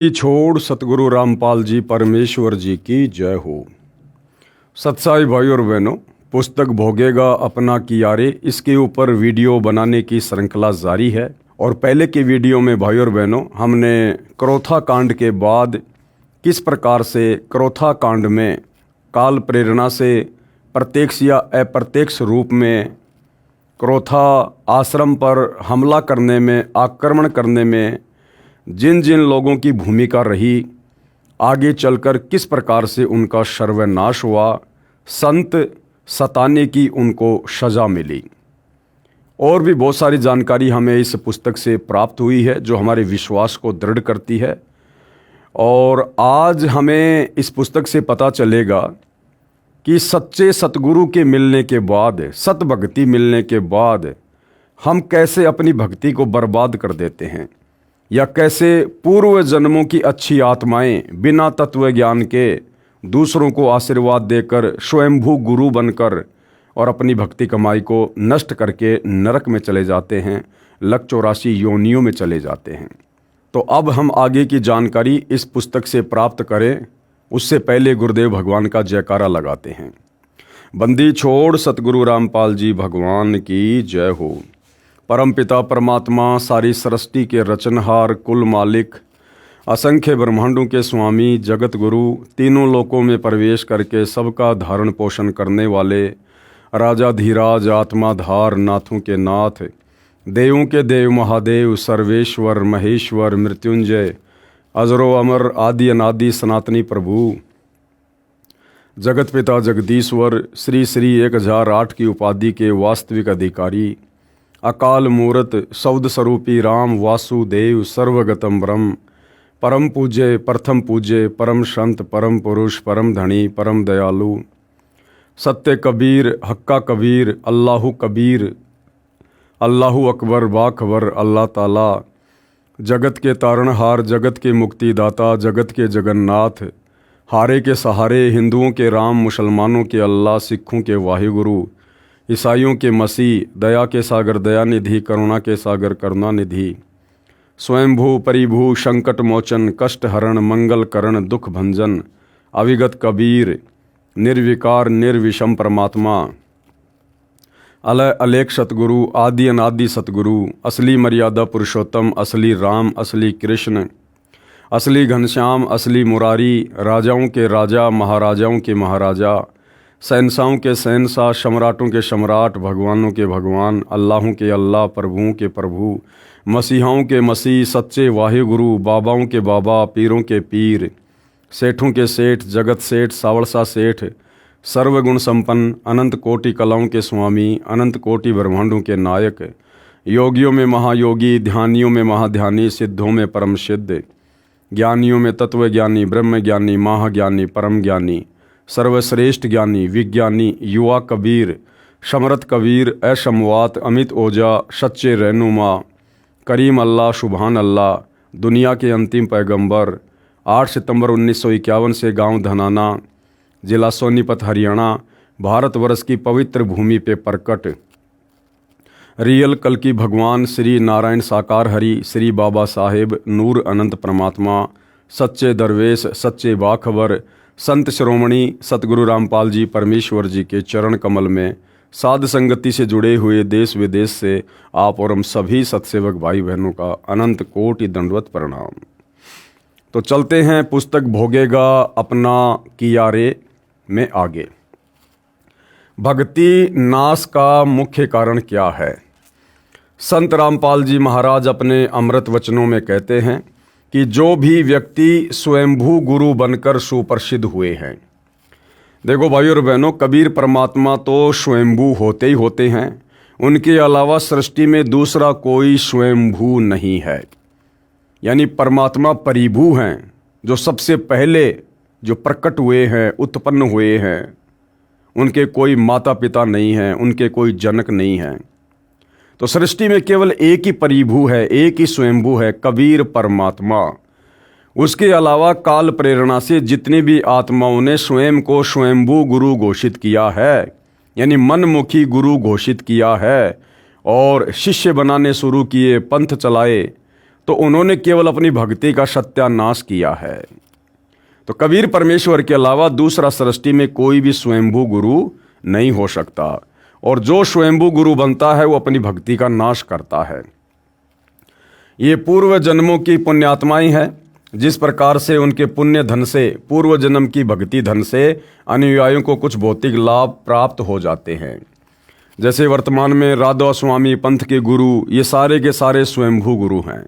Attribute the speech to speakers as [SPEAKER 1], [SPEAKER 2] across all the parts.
[SPEAKER 1] की छोड़ सतगुरु रामपाल जी परमेश्वर जी की जय हो। सत्साई भाई और बहनों, पुस्तक भोगेगा अपना कियारे, इसके ऊपर वीडियो बनाने की श्रृंखला जारी है। और पहले की वीडियो में भाई और बहनों हमने क्रोथा कांड के बाद किस प्रकार से क्रोथा कांड में काल प्रेरणा से प्रत्यक्ष या अप्रत्यक्ष रूप में क्रोथा आश्रम पर हमला करने में, आक्रमण करने में जिन जिन लोगों की भूमिका रही, आगे चलकर किस प्रकार से उनका सर्वनाश हुआ, संत सताने की उनको सज़ा मिली, और भी बहुत सारी जानकारी हमें इस पुस्तक से प्राप्त हुई है जो हमारे विश्वास को दृढ़ करती है। और आज हमें इस पुस्तक से पता चलेगा कि सच्चे सतगुरु के मिलने के बाद, सत भक्ति मिलने के बाद हम कैसे अपनी भक्ति को बर्बाद कर देते हैं, या कैसे पूर्व जन्मों की अच्छी आत्माएं बिना तत्व ज्ञान के दूसरों को आशीर्वाद देकर स्वयंभू गुरु बनकर और अपनी भक्ति कमाई को नष्ट करके नरक में चले जाते हैं, लक 84 योनियों में चले जाते हैं। तो अब हम आगे की जानकारी इस पुस्तक से प्राप्त करें, उससे पहले गुरुदेव भगवान का जयकारा लगाते हैं। बंदी छोड़ सतगुरु रामपाल जी भगवान की जय हो। परमपिता परमात्मा, सारी सृष्टि के रचनहार, कुल मालिक, असंख्य ब्रह्मांडों के स्वामी, जगत गुरु, तीनों लोकों में प्रवेश करके सबका धारण पोषण करने वाले, राजा धीराज, आत्माधार, नाथों के नाथ, देवों के देव महादेव, सर्वेश्वर, महेश्वर, मृत्युंजय, अजरो अमर, आदि अनादि सनातनी प्रभु, जगत पिता जगदीश्वर, श्री श्री 1008 की उपाधि के वास्तविक अधिकारी, अकाल मूरत, सौद स्वरूपी राम वासुदेव, सर्वगतम ब्रह्म, परम पूज्य, प्रथम पूज्य, परम संत, परम पुरुष, परम धनी, परम दयालु, सत्य कबीर, हक्का कबीर, अल्लाहु कबीर, अल्लाहु अकबर, बाखबर, अल्लाह ताला, जगत के तारणहार, जगत के मुक्तिदाता, जगत के जगन्नाथ, हारे के सहारे, हिंदुओं के राम, मुसलमानों के अल्लाह, सिखों के वाहिगुरु, ईसाइयों के मसीह, दया के सागर दयानिधि, करुणा के सागर करुणानिधि, स्वयंभू परिभू, संकट मोचन, कष्ट हरण, मंगल करण, दुख भंजन, अविगत कबीर, निर्विकार निर्विषम परमात्मा, अलय अलेख सतगुरु, आदि अनादि सतगुरु, असली मर्यादा पुरुषोत्तम, असली राम, असली कृष्ण, असली घनश्याम, असली मुरारी, राजाओं के राजा, महाराजाओं के महाराजा, शहंशाहों के शहंशाह, सम्राटों के सम्राट, भगवानों के भगवान, अल्लाहों के अल्लाह, प्रभुओं के प्रभु, मसीहाओं के मसीह, सच्चे वाहिगुरु, बाबाओं के बाबा, पीरों के पीर, सेठों के सेठ, जगत सेठ, सावड़सा सेठ, सर्वगुण संपन्न, अनंत कोटि कलाओं के स्वामी, अनंत कोटि ब्रह्मांडों के नायक, योगियों में महायोगी, ध्यानियों में महाध्यानी, सिद्धों में परम सिद्ध, ज्ञानियों में तत्वज्ञानी, ब्रह्म ज्ञानी, महाज्ञानी, परम ज्ञानी, सर्वश्रेष्ठ ज्ञानी, विज्ञानी, युवा कबीर, समरथ कबीर, असमवात, अमित ओजा, सच्चे रहनुमा, करीम अल्लाह, सुभान अल्लाह, दुनिया के अंतिम पैगंबर, 8 सितंबर 1951 से गांव धनाना, जिला सोनीपत, हरियाणा, भारतवर्ष की पवित्र भूमि पे प्रकट रियल कल की भगवान श्री नारायण साकार हरि, श्री बाबा साहेब नूर अनंत परमात्मा, सच्चे दरवेश, सच्चे बाखबर, संत श्रोमणी सतगुरु रामपाल जी परमेश्वर जी के चरण कमल में साध संगति से जुड़े हुए देश विदेश से आप और हम सभी सत्सेवक भाई बहनों का अनंत कोटि दंडवत प्रणाम। तो चलते हैं पुस्तक भोगेगा अपना कियारे में आगे। भक्ति नाश का मुख्य कारण क्या है? संत रामपाल जी महाराज अपने अमृत वचनों में कहते हैं कि जो भी व्यक्ति स्वयंभू गुरु बनकर सुप्रसिद्ध हुए हैं, देखो भाई और बहनों, कबीर परमात्मा तो स्वयंभू होते ही होते हैं, उनके अलावा सृष्टि में दूसरा कोई स्वयंभू नहीं है। यानी परमात्मा परिभू हैं, जो सबसे पहले जो प्रकट हुए हैं, उत्पन्न हुए हैं, उनके कोई माता पिता नहीं हैं, उनके कोई जनक नहीं हैं। तो सृष्टि में केवल एक ही परिभू है, एक ही स्वयंभू है, कबीर परमात्मा। उसके अलावा काल प्रेरणा से जितनी भी आत्माओं ने स्वयं को स्वयंभू गुरु घोषित किया है, यानी मनमुखी गुरु घोषित किया है और शिष्य बनाने शुरू किए, पंथ चलाए, तो उन्होंने केवल अपनी भक्ति का सत्यानाश किया है। तो कबीर परमेश्वर के अलावा दूसरा सृष्टि में कोई भी स्वयंभू गुरु नहीं हो सकता, और जो स्वयंभू गुरु बनता है वो अपनी भक्ति का नाश करता है। ये पूर्व जन्मों की पुण्यात्माएं हैं। जिस प्रकार से उनके पुण्य धन से, पूर्व जन्म की भक्ति धन से अनुयायियों को कुछ भौतिक लाभ प्राप्त हो जाते हैं। जैसे वर्तमान में राधा स्वामी पंथ के गुरु, ये सारे के सारे स्वयंभू गुरु हैं।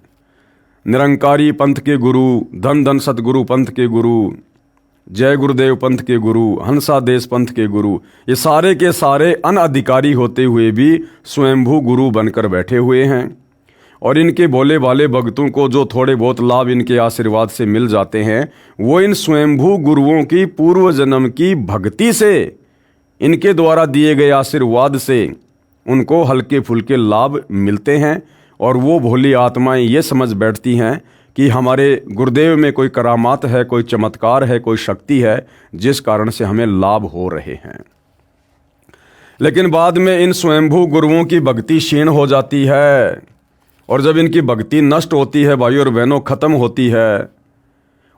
[SPEAKER 1] निरंकारी पंथ के गुरु, धन धन सतगुरु पंथ के गुरु, जय गुरुदेव पंथ के गुरु, हंसा देश पंथ के गुरु, ये सारे के सारे अनधिकारी होते हुए भी स्वयंभू गुरु बनकर बैठे हुए हैं। और इनके भोले भाले भक्तों को जो थोड़े बहुत लाभ इनके आशीर्वाद से मिल जाते हैं, वो इन स्वयंभू गुरुओं की पूर्व जन्म की भक्ति से, इनके द्वारा दिए गए आशीर्वाद से उनको हल्के फुल्के लाभ मिलते हैं। और वो भोली आत्माएं ये समझ बैठती हैं कि हमारे गुरुदेव में कोई करामात है, कोई चमत्कार है, कोई शक्ति है, जिस कारण से हमें लाभ हो रहे हैं। लेकिन बाद में इन स्वयंभू गुरुओं की भक्ति क्षीण हो जाती है, और जब इनकी भक्ति नष्ट होती है भाई और बहनों, खत्म होती है,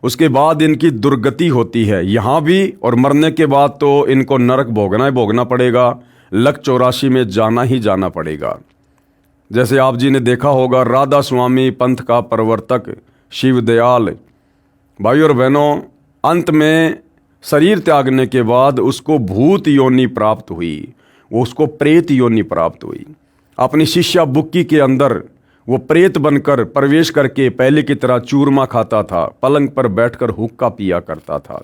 [SPEAKER 1] उसके बाद इनकी दुर्गति होती है यहाँ भी, और मरने के बाद तो इनको नरक भोगना पड़ेगा, लक 84 में जाना ही जाना पड़ेगा। जैसे आप जी ने देखा होगा, राधा स्वामी पंथ का प्रवर्तक शिव दयाल, भाई और बहनों, अंत में शरीर त्यागने के बाद उसको भूत योनि प्राप्त हुई, वो उसको प्रेत योनि प्राप्त हुई। अपनी शिष्या बुक्की के अंदर वो प्रेत बनकर प्रवेश करके पहले की तरह चूरमा खाता था, पलंग पर बैठकर हुक्का पिया करता था।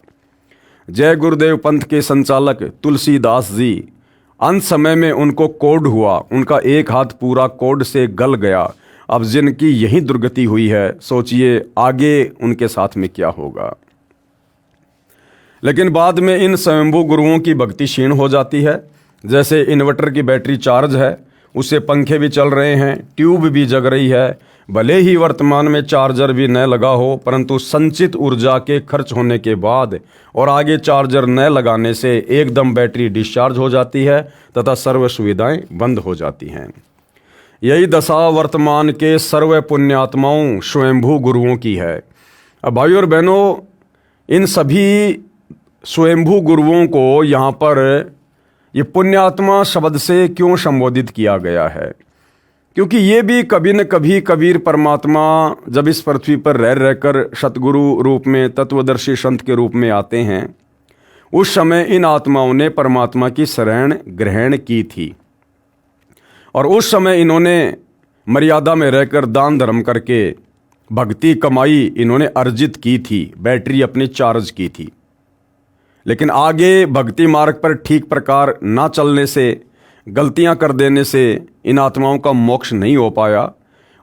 [SPEAKER 1] जय गुरुदेव पंथ के संचालक तुलसीदास जी, अंत समय में उनको कोढ़ हुआ, उनका एक हाथ पूरा कोढ़ से गल गया। अब जिनकी यही दुर्गति हुई है, सोचिए आगे उनके साथ में क्या होगा। लेकिन बाद में इन स्वयंभू गुरुओं की भक्ति क्षीण हो जाती है। जैसे इन्वर्टर की बैटरी चार्ज है, उससे पंखे भी चल रहे हैं, ट्यूब भी जग रही है, भले ही वर्तमान में चार्जर भी न लगा हो, परंतु संचित ऊर्जा के खर्च होने के बाद और आगे चार्जर न लगाने से एकदम बैटरी डिस्चार्ज हो जाती है तथा सर्व सुविधाएं बंद हो जाती हैं। यही दशा वर्तमान के सर्व पुण्यात्माओं स्वयंभू गुरुओं की है। अब भाइयों और बहनों, इन सभी स्वयंभू गुरुओं को यहाँ पर ये पुण्यात्मा शब्द से क्यों संबोधित किया गया है? क्योंकि ये भी कभी न कभी कबीर परमात्मा जब इस पृथ्वी पर रह रहकर सतगुरु रूप में, तत्वदर्शी संत के रूप में आते हैं, उस समय इन आत्माओं ने परमात्मा की शरण ग्रहण की थी। और उस समय इन्होंने मर्यादा में रहकर दान धर्म करके भक्ति कमाई इन्होंने अर्जित की थी, बैटरी अपनी चार्ज की थी। लेकिन आगे भक्ति मार्ग पर ठीक प्रकार ना चलने से, गलतियां कर देने से इन आत्माओं का मोक्ष नहीं हो पाया।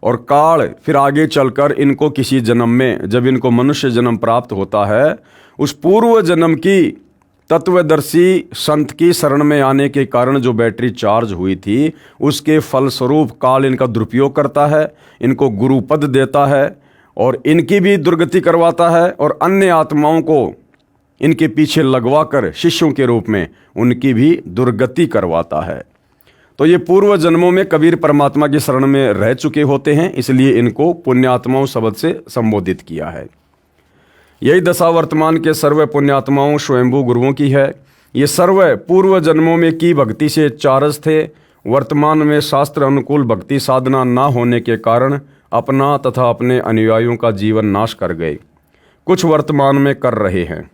[SPEAKER 1] और काल फिर आगे चलकर इनको किसी जन्म में, जब इनको मनुष्य जन्म प्राप्त होता है, उस पूर्व जन्म की तत्वदर्शी संत की शरण में आने के कारण जो बैटरी चार्ज हुई थी, उसके फलस्वरूप काल इनका दुरुपयोग करता है, इनको गुरु पद देता है और इनकी भी दुर्गति करवाता है, और अन्य आत्माओं को इनके पीछे लगवाकर शिष्यों के रूप में उनकी भी दुर्गति करवाता है। तो ये पूर्व जन्मों में कबीर परमात्मा की शरण में रह चुके होते हैं, इसलिए इनको पुण्यात्माओं शब्द से संबोधित किया है। यही दशा वर्तमान के सर्व पुण्यात्माओं स्वयंभू गुरुओं की है। ये सर्व पूर्व जन्मों में की भक्ति से चारज थे। वर्तमान में शास्त्र अनुकूल भक्ति साधना न होने के कारण अपना तथा अपने अनुयायियों का जीवन नाश कर गए, कुछ वर्तमान में कर रहे हैं।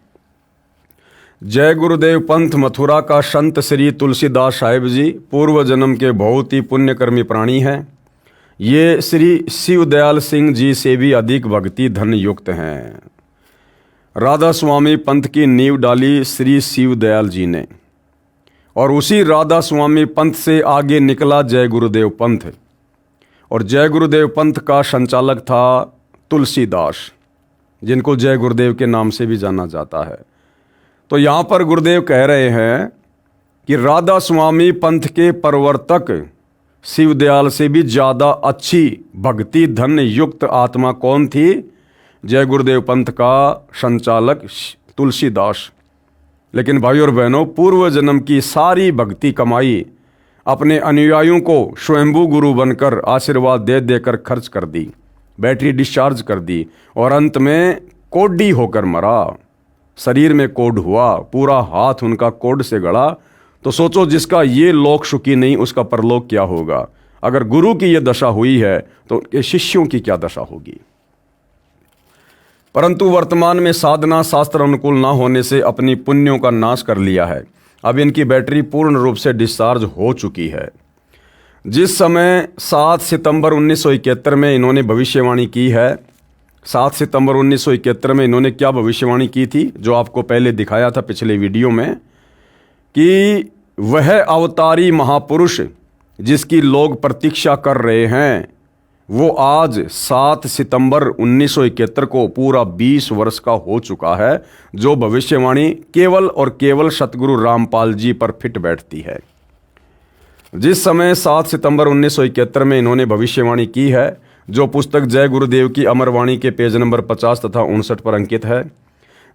[SPEAKER 1] जय गुरुदेव पंथ मथुरा का संत श्री तुलसीदास साहिब जी पूर्व जन्म के बहुत ही पुण्यकर्मी प्राणी हैं। ये श्री शिवदयाल सिंह जी से भी अधिक भक्ति धन युक्त हैं। राधा स्वामी पंथ की नींव डाली श्री शिवदयाल जी ने, और उसी राधा स्वामी पंथ से आगे निकला जय गुरुदेव पंथ, और जय गुरुदेव पंथ का संचालक था तुलसीदास, जिनको जय गुरुदेव के नाम से भी जाना जाता है। तो यहाँ पर गुरुदेव कह रहे हैं कि राधा स्वामी पंथ के प्रवर्तक शिवदयाल से भी ज़्यादा अच्छी भक्ति धन युक्त आत्मा कौन थी? जय गुरुदेव पंथ का संचालक तुलसीदास। लेकिन भाइयों और बहनों, पूर्व जन्म की सारी भक्ति कमाई अपने अनुयायियों को स्वयंभू गुरु बनकर आशीर्वाद दे देकर खर्च कर दी। बैटरी डिस्चार्ज कर दी और अंत में कोढ़ी होकर मरा। शरीर में कोढ़ हुआ, पूरा हाथ उनका कोढ़ से गड़ा। तो सोचो, जिसका ये लोक सुखी नहीं उसका परलोक क्या होगा। अगर गुरु की ये दशा हुई है तो उनके शिष्यों की क्या दशा होगी। परंतु वर्तमान में साधना शास्त्र अनुकूल ना होने से अपनी पुण्यों का नाश कर लिया है। अब इनकी बैटरी पूर्ण रूप से डिस्चार्ज हो चुकी है। जिस समय 7 सितंबर 1971 में इन्होंने भविष्यवाणी की है, 7 सितंबर 1971 में इन्होंने क्या भविष्यवाणी की थी, जो आपको पहले दिखाया था पिछले वीडियो में, कि वह अवतारी महापुरुष जिसकी लोग प्रतीक्षा कर रहे हैं वो आज 7 सितंबर 1971 को पूरा 20 वर्ष का हो चुका है, जो भविष्यवाणी केवल और केवल सतगुरु रामपाल जी पर फिट बैठती है। जिस समय 7 सितंबर 1971 में इन्होंने भविष्यवाणी की है, जो पुस्तक जय गुरुदेव की अमरवाणी के पेज नंबर 50 तथा 59 पर अंकित है,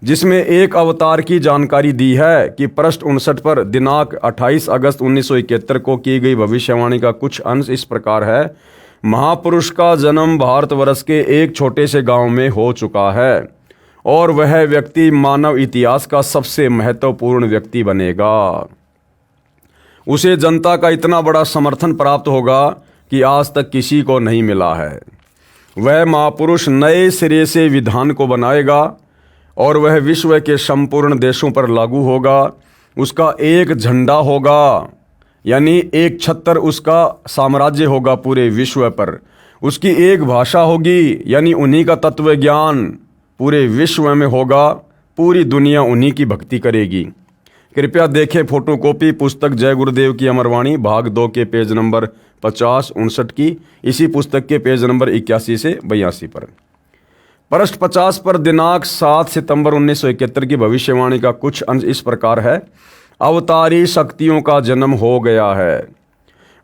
[SPEAKER 1] जिसमें एक अवतार की जानकारी दी है कि पृष्ठ 59 पर दिनांक 28 अगस्त 1971 को की गई भविष्यवाणी का कुछ अंश इस प्रकार है। महापुरुष का जन्म भारतवर्ष के एक छोटे से गांव में हो चुका है और वह व्यक्ति मानव इतिहास का सबसे महत्वपूर्ण व्यक्ति बनेगा। उसे जनता का इतना बड़ा समर्थन प्राप्त होगा कि आज तक किसी को नहीं मिला है। वह महापुरुष नए सिरे से विधान को बनाएगा और वह विश्व के संपूर्ण देशों पर लागू होगा। उसका एक झंडा होगा, यानी एक छत्र उसका साम्राज्य होगा पूरे विश्व पर। उसकी एक भाषा होगी, यानी उन्हीं का तत्व ज्ञान पूरे विश्व में होगा। पूरी दुनिया उन्हीं की भक्ति करेगी। कृपया देखें फोटोकॉपी पुस्तक जय गुरुदेव की अमरवाणी भाग 2 के पेज नंबर 50-59 की, इसी पुस्तक के पेज नंबर 81 से 82 पर। पृष्ठ 50 पर दिनांक 7 सितंबर 1971 की भविष्यवाणी का कुछ अंश इस प्रकार है। अवतारी शक्तियों का जन्म हो गया है।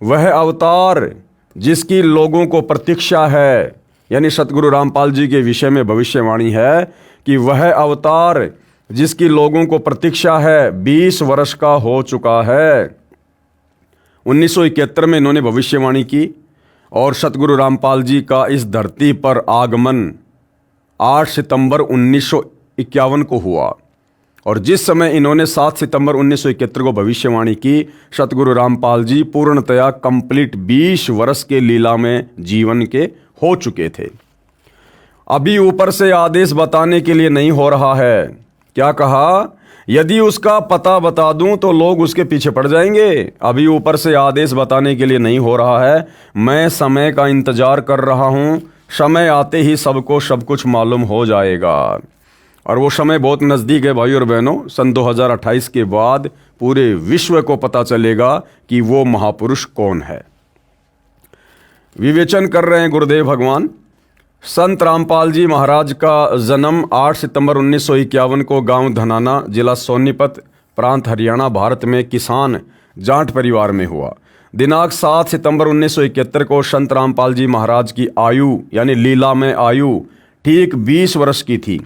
[SPEAKER 1] वह अवतार जिसकी लोगों को प्रतीक्षा है, यानी सतगुरु रामपाल जी के विषय में भविष्यवाणी है कि वह अवतार जिसकी लोगों को प्रतीक्षा है 20 वर्ष का हो चुका है। 1971 में इन्होंने भविष्यवाणी की और सतगुरु रामपाल जी का इस धरती पर आगमन 8 सितंबर 1951 को हुआ। और जिस समय इन्होंने 7 सितंबर 1971 को भविष्यवाणी की, सतगुरु रामपाल जी पूर्णतया कंप्लीट 20 वर्ष के लीला में जीवन के हो चुके थे। अभी ऊपर से आदेश बताने के लिए नहीं हो रहा है। क्या कहा? यदि उसका पता बता दूं तो लोग उसके पीछे पड़ जाएंगे। अभी ऊपर से आदेश बताने के लिए नहीं हो रहा है। मैं समय का इंतजार कर रहा हूं। समय आते ही सबको सब कुछ मालूम हो जाएगा और वो समय बहुत नज़दीक है भाई और बहनों। सन 2028 के बाद पूरे विश्व को पता चलेगा कि वो महापुरुष कौन है। विवेचन कर रहे हैं गुरुदेव भगवान। संत रामपाल जी महाराज का जन्म 8 सितंबर 1951 को गांव धनाना, जिला सोनीपत, प्रांत हरियाणा, भारत में किसान जाट परिवार में हुआ। दिनांक 7 सितंबर 1971 को संत रामपाल जी महाराज की आयु, यानी लीला में आयु, ठीक 20 वर्ष की थी।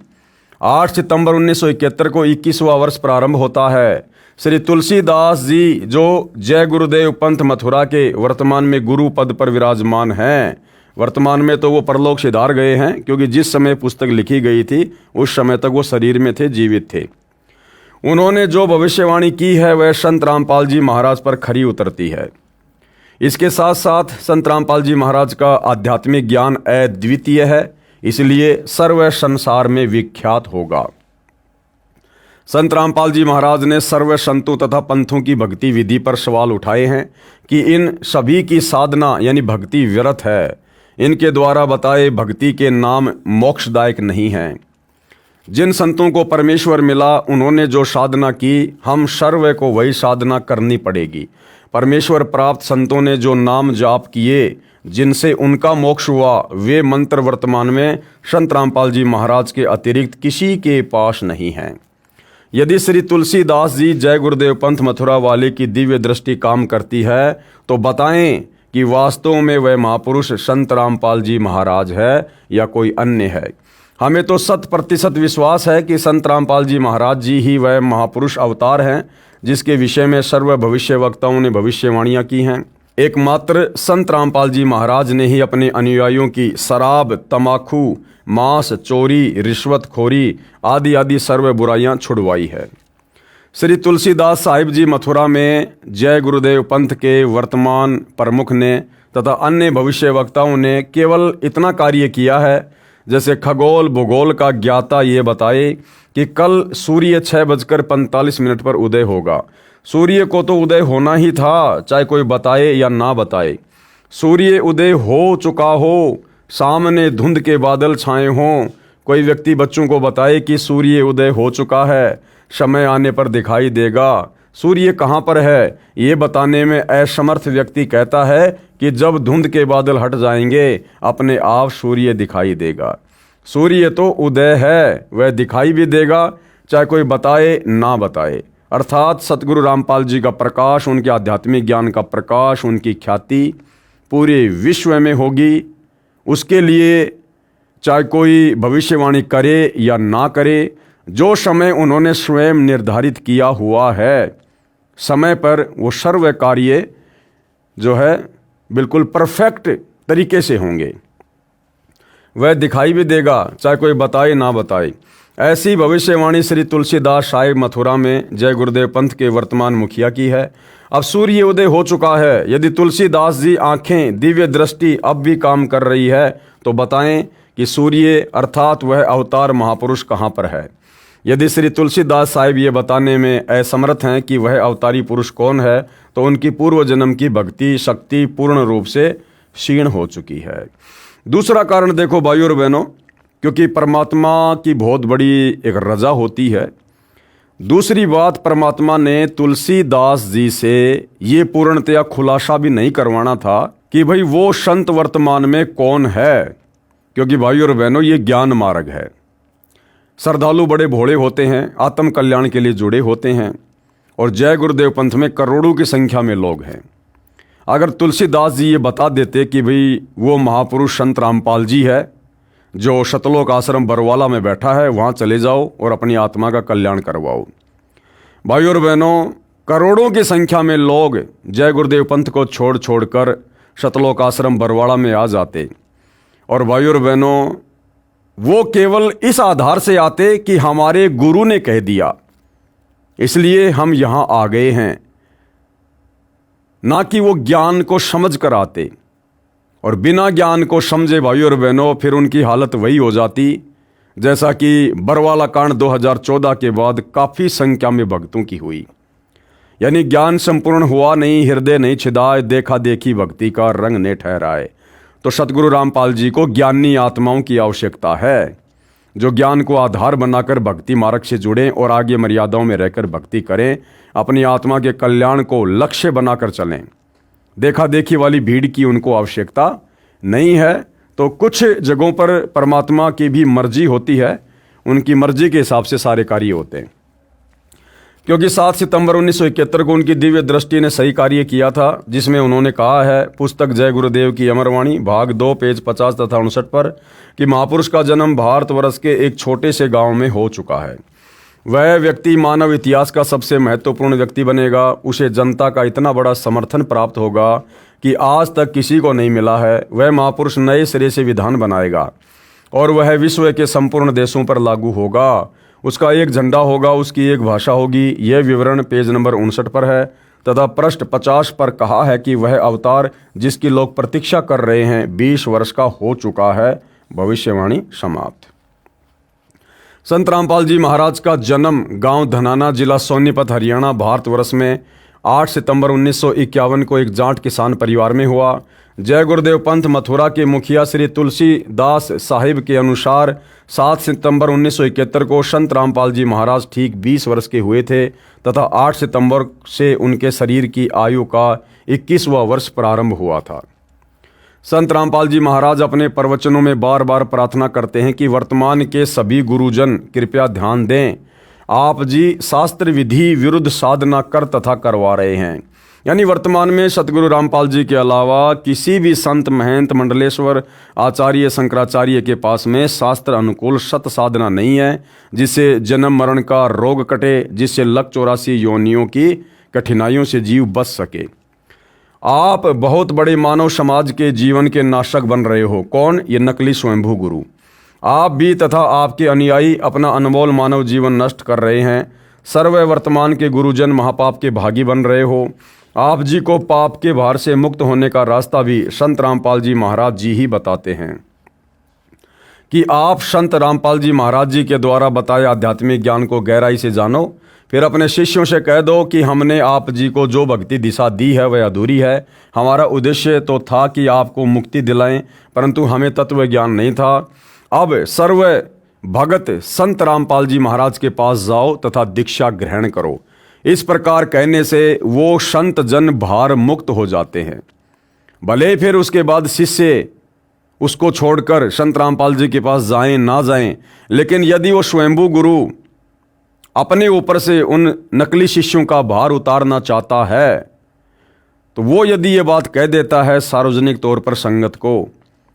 [SPEAKER 1] 8 सितंबर 1971 को 21वां वर्ष प्रारंभ होता है। श्री तुलसीदास जी, जो जय गुरुदेव पंथ मथुरा के वर्तमान में गुरु पद पर विराजमान हैं, वर्तमान में तो वो परलोक सिधार गए हैं, क्योंकि जिस समय पुस्तक लिखी गई थी उस समय तक वो शरीर में थे, जीवित थे। उन्होंने जो भविष्यवाणी की है वह संत रामपाल जी महाराज पर खरी उतरती है। इसके साथ साथ संत रामपाल जी महाराज का आध्यात्मिक ज्ञान अद्वितीय है, इसलिए सर्व संसार में विख्यात होगा। संत रामपाल जी महाराज ने सर्व संतों तथा पंथों की भक्ति विधि पर सवाल उठाए हैं कि इन सभी की साधना यानी भक्ति व्यर्थ है। इनके द्वारा बताए भक्ति के नाम मोक्षदायक नहीं हैं। जिन संतों को परमेश्वर मिला उन्होंने जो साधना की, हम सर्व को वही साधना करनी पड़ेगी। परमेश्वर प्राप्त संतों ने जो नाम जाप किए, जिनसे उनका मोक्ष हुआ, वे मंत्र वर्तमान में संत रामपाल जी महाराज के अतिरिक्त किसी के पास नहीं हैं। यदि श्री तुलसीदास जी जय गुरुदेव पंथ मथुरा वाले की दिव्य दृष्टि काम करती है तो बताएं कि वास्तव में वह महापुरुष संत रामपाल जी महाराज है या कोई अन्य है। हमें तो 100% विश्वास है कि संत रामपाल जी महाराज जी ही वह महापुरुष अवतार हैं जिसके विषय में सर्व भविष्य वक्ताओं ने भविष्यवाणियाँ की हैं। एकमात्र संत रामपाल जी महाराज ने ही अपने अनुयायियों की शराब, तमाकू, मांस, चोरी, रिश्वतखोरी आदि आदि सर्व बुराइयां छुड़वाई है। श्री तुलसीदास साहिब जी मथुरा में जय गुरुदेव पंथ के वर्तमान प्रमुख ने तथा अन्य भविष्य वक्ताओं ने केवल इतना कार्य किया है, जैसे खगोल भूगोल का ज्ञाता ये बताए कि कल सूर्य 6:45 पर उदय होगा। सूर्य को तो उदय होना ही था, चाहे कोई बताए या ना बताए। सूर्य उदय हो चुका हो, सामने धुंध के बादल छाए हों, कोई व्यक्ति बच्चों को बताए कि सूर्य उदय हो चुका है, समय आने पर दिखाई देगा। सूर्य कहाँ पर है ये बताने में असमर्थ व्यक्ति कहता है कि जब धुंध के बादल हट जाएंगे अपने आप सूर्य दिखाई देगा। सूर्य तो उदय है, वह दिखाई भी देगा, चाहे कोई बताए ना बताए। अर्थात सतगुरु रामपाल जी का प्रकाश, उनके आध्यात्मिक ज्ञान का प्रकाश, उनकी ख्याति पूरे विश्व में होगी। उसके लिए चाहे कोई भविष्यवाणी करे या ना करे, जो समय उन्होंने स्वयं निर्धारित किया हुआ है, समय पर वो सर्व कार्य जो है बिल्कुल परफेक्ट तरीके से होंगे। वह दिखाई भी देगा, चाहे कोई बताए ना बताए। ऐसी भविष्यवाणी श्री तुलसीदास साहिब मथुरा में जय गुरुदेव पंथ के वर्तमान मुखिया की है। अब सूर्य उदय हो चुका है। यदि तुलसीदास जी आंखें, दिव्य दृष्टि अब भी काम कर रही है तो बताएं कि सूर्य अर्थात वह अवतार महापुरुष कहाँ पर है। यदि श्री तुलसीदास साहिब ये बताने में असमर्थ हैं कि वह अवतारी पुरुष कौन है, तो उनकी पूर्व जन्म की भक्ति शक्ति पूर्ण रूप से क्षीण हो चुकी है। दूसरा कारण देखो भाइयों और बहनों, क्योंकि परमात्मा की बहुत बड़ी एक रजा होती है। दूसरी बात, परमात्मा ने तुलसीदास जी से ये पूर्णतया खुलासा भी नहीं करवाना था कि भाई वो संत वर्तमान में कौन है, क्योंकि भाइयों और बहनों ये ज्ञान मार्ग है। श्रद्धालु बड़े भोले होते हैं, आत्म कल्याण के लिए जुड़े होते हैं, और जय गुरुदेव पंथ में करोड़ों की संख्या में लोग हैं। अगर तुलसीदास जी ये बता देते कि भाई वो महापुरुष संत रामपाल जी है जो शतलोक आश्रम बरवाला में बैठा है, वहाँ चले जाओ और अपनी आत्मा का कल्याण करवाओ। भाइयों और बहनों, करोड़ों की संख्या में लोग जय गुरुदेव पंथ को छोड़ कर शतलोक आश्रम बरवाला में आ जाते। और भाइयों और बहनों, वो केवल इस आधार से आते कि हमारे गुरु ने कह दिया इसलिए हम यहाँ आ गए हैं, ना कि वो ज्ञान को समझ कर आते। और बिना ज्ञान को समझे भाइयों और बहनों, फिर उनकी हालत वही हो जाती जैसा कि बरवाला कांड 2014 के बाद काफ़ी संख्या में भक्तों की हुई। यानी ज्ञान संपूर्ण हुआ नहीं, हृदय नहीं छिदाए, देखा देखी भक्ति का रंग ने ठहराए। तो सतगुरु रामपाल जी को ज्ञानी आत्माओं की आवश्यकता है, जो ज्ञान को आधार बनाकर भक्ति मार्ग से जुड़ें और आगे मर्यादाओं में रहकर भक्ति करें, अपनी आत्मा के कल्याण को लक्ष्य बनाकर चलें। देखा देखी वाली भीड़ की उनको आवश्यकता नहीं है। तो कुछ जगहों पर परमात्मा की भी मर्जी होती है, उनकी मर्जी के हिसाब से सारे कार्य होते हैं। क्योंकि 7 सितंबर 1971 को उनकी दिव्य दृष्टि ने सही कार्य किया था, जिसमें उन्होंने कहा है, पुस्तक जय गुरुदेव की अमरवाणी भाग 2 पेज 50 तथा 59 पर, कि महापुरुष का जन्म भारतवर्ष के एक छोटे से गांव में हो चुका है। वह व्यक्ति मानव इतिहास का सबसे महत्वपूर्ण व्यक्ति बनेगा। उसे जनता का इतना बड़ा समर्थन प्राप्त होगा कि आज तक किसी को नहीं मिला है। वह महापुरुष नए सिरे से विधान बनाएगा और वह विश्व के संपूर्ण देशों पर लागू होगा। उसका एक झंडा होगा, उसकी एक भाषा होगी। यह विवरण पेज नंबर 59 पर है तथा पृष्ठ 50 पर कहा है कि वह अवतार जिसकी लोग प्रतीक्षा कर रहे हैं 20 वर्ष का हो चुका है। भविष्यवाणी समाप्त। संत रामपाल जी महाराज का जन्म गांव धनाना, जिला सोनीपत, हरियाणा, भारतवर्ष में 8 सितंबर 1951 को एक जाट किसान परिवार में हुआ। जय गुरुदेव पंथ मथुरा के मुखिया श्री तुलसीदास साहिब के अनुसार 7 सितंबर 1971 को संत रामपाल जी महाराज ठीक 20 वर्ष के हुए थे तथा 8 सितंबर से उनके शरीर की आयु का 21वां वर्ष प्रारंभ हुआ था। संत रामपाल जी महाराज अपने प्रवचनों में बार बार प्रार्थना करते हैं कि वर्तमान के सभी गुरुजन कृपया ध्यान दें, आप जी शास्त्र विधि विरुद्ध साधना कर तथा करवा रहे हैं। यानी वर्तमान में सतगुरु रामपाल जी के अलावा किसी भी संत, महंत, मंडलेश्वर, आचार्य, शंकराचार्य के पास में शास्त्र अनुकूल सत साधना नहीं है, जिससे जन्म मरण का रोग कटे, जिससे लक 84 योनियों की कठिनाइयों से जीव बच सके। आप बहुत बड़े मानव समाज के जीवन के नाशक बन रहे हो। कौन? ये नकली स्वयंभू गुरु। आप भी तथा आपके अनुयायी अपना अनमोल मानव जीवन नष्ट कर रहे हैं। सर्व वर्तमान के गुरुजन महापाप के भागी बन रहे हो। आप जी को पाप के भार से मुक्त होने का रास्ता भी संत रामपाल जी महाराज जी ही बताते हैं कि आप संत रामपाल जी महाराज जी के द्वारा बताए आध्यात्मिक ज्ञान को गहराई से जानो। फिर अपने शिष्यों से कह दो कि हमने आप जी को जो भक्ति दिशा दी है वह अधूरी है। हमारा उद्देश्य तो था कि आपको मुक्ति दिलाएं, परंतु हमें तत्व ज्ञान नहीं था। अब सर्व भगत संत रामपाल जी महाराज के पास जाओ तथा दीक्षा ग्रहण करो। इस प्रकार कहने से वो संत जन भार मुक्त हो जाते हैं। भले फिर उसके बाद शिष्य उसको छोड़कर संत रामपाल जी के पास जाएं ना जाएं, लेकिन यदि वो स्वयंभू गुरु अपने ऊपर से उन नकली शिष्यों का भार उतारना चाहता है तो वो यदि ये बात कह देता है सार्वजनिक तौर पर संगत को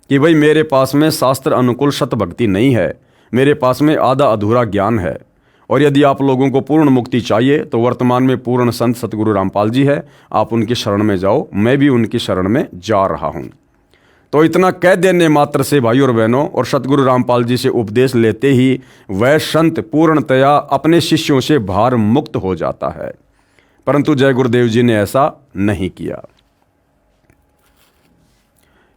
[SPEAKER 1] कि भाई मेरे पास में शास्त्र अनुकूल सत भक्ति नहीं है, मेरे पास में आधा अधूरा ज्ञान है, और यदि आप लोगों को पूर्ण मुक्ति चाहिए तो वर्तमान में पूर्ण संत सतगुरु रामपाल जी है, आप उनकी शरण में जाओ, मैं भी उनकी शरण में जा रहा हूँ। तो इतना कह देने मात्र से भाई और बहनों और सतगुरु रामपाल जी से उपदेश लेते ही वह संत पूर्णतया अपने शिष्यों से भार मुक्त हो जाता है। परंतु जय गुरुदेव जी ने ऐसा नहीं किया।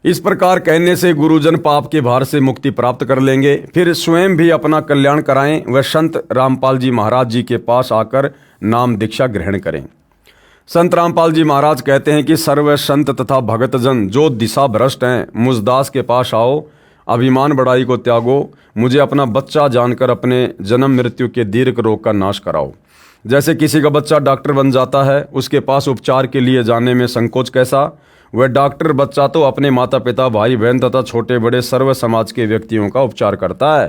[SPEAKER 1] इस प्रकार कहने से गुरुजन पाप के भार से मुक्ति प्राप्त कर लेंगे, फिर स्वयं भी अपना कल्याण कराएं। वह संत रामपाल जी महाराज जी के पास आकर नाम दीक्षा ग्रहण करें। संत रामपाल जी महाराज कहते हैं कि सर्व संत तथा भगतजन जो दिशा भ्रष्ट हैं, मुझदास के पास आओ, अभिमान बड़ाई को त्यागो, मुझे अपना बच्चा जानकर अपने जन्म मृत्यु के दीर्घ रोग का नाश कराओ। जैसे किसी का बच्चा डॉक्टर बन जाता है, उसके पास उपचार के लिए जाने में संकोच कैसा? वह डॉक्टर बच्चा तो अपने माता पिता, भाई बहन तथा छोटे बड़े सर्व समाज के व्यक्तियों का उपचार करता है।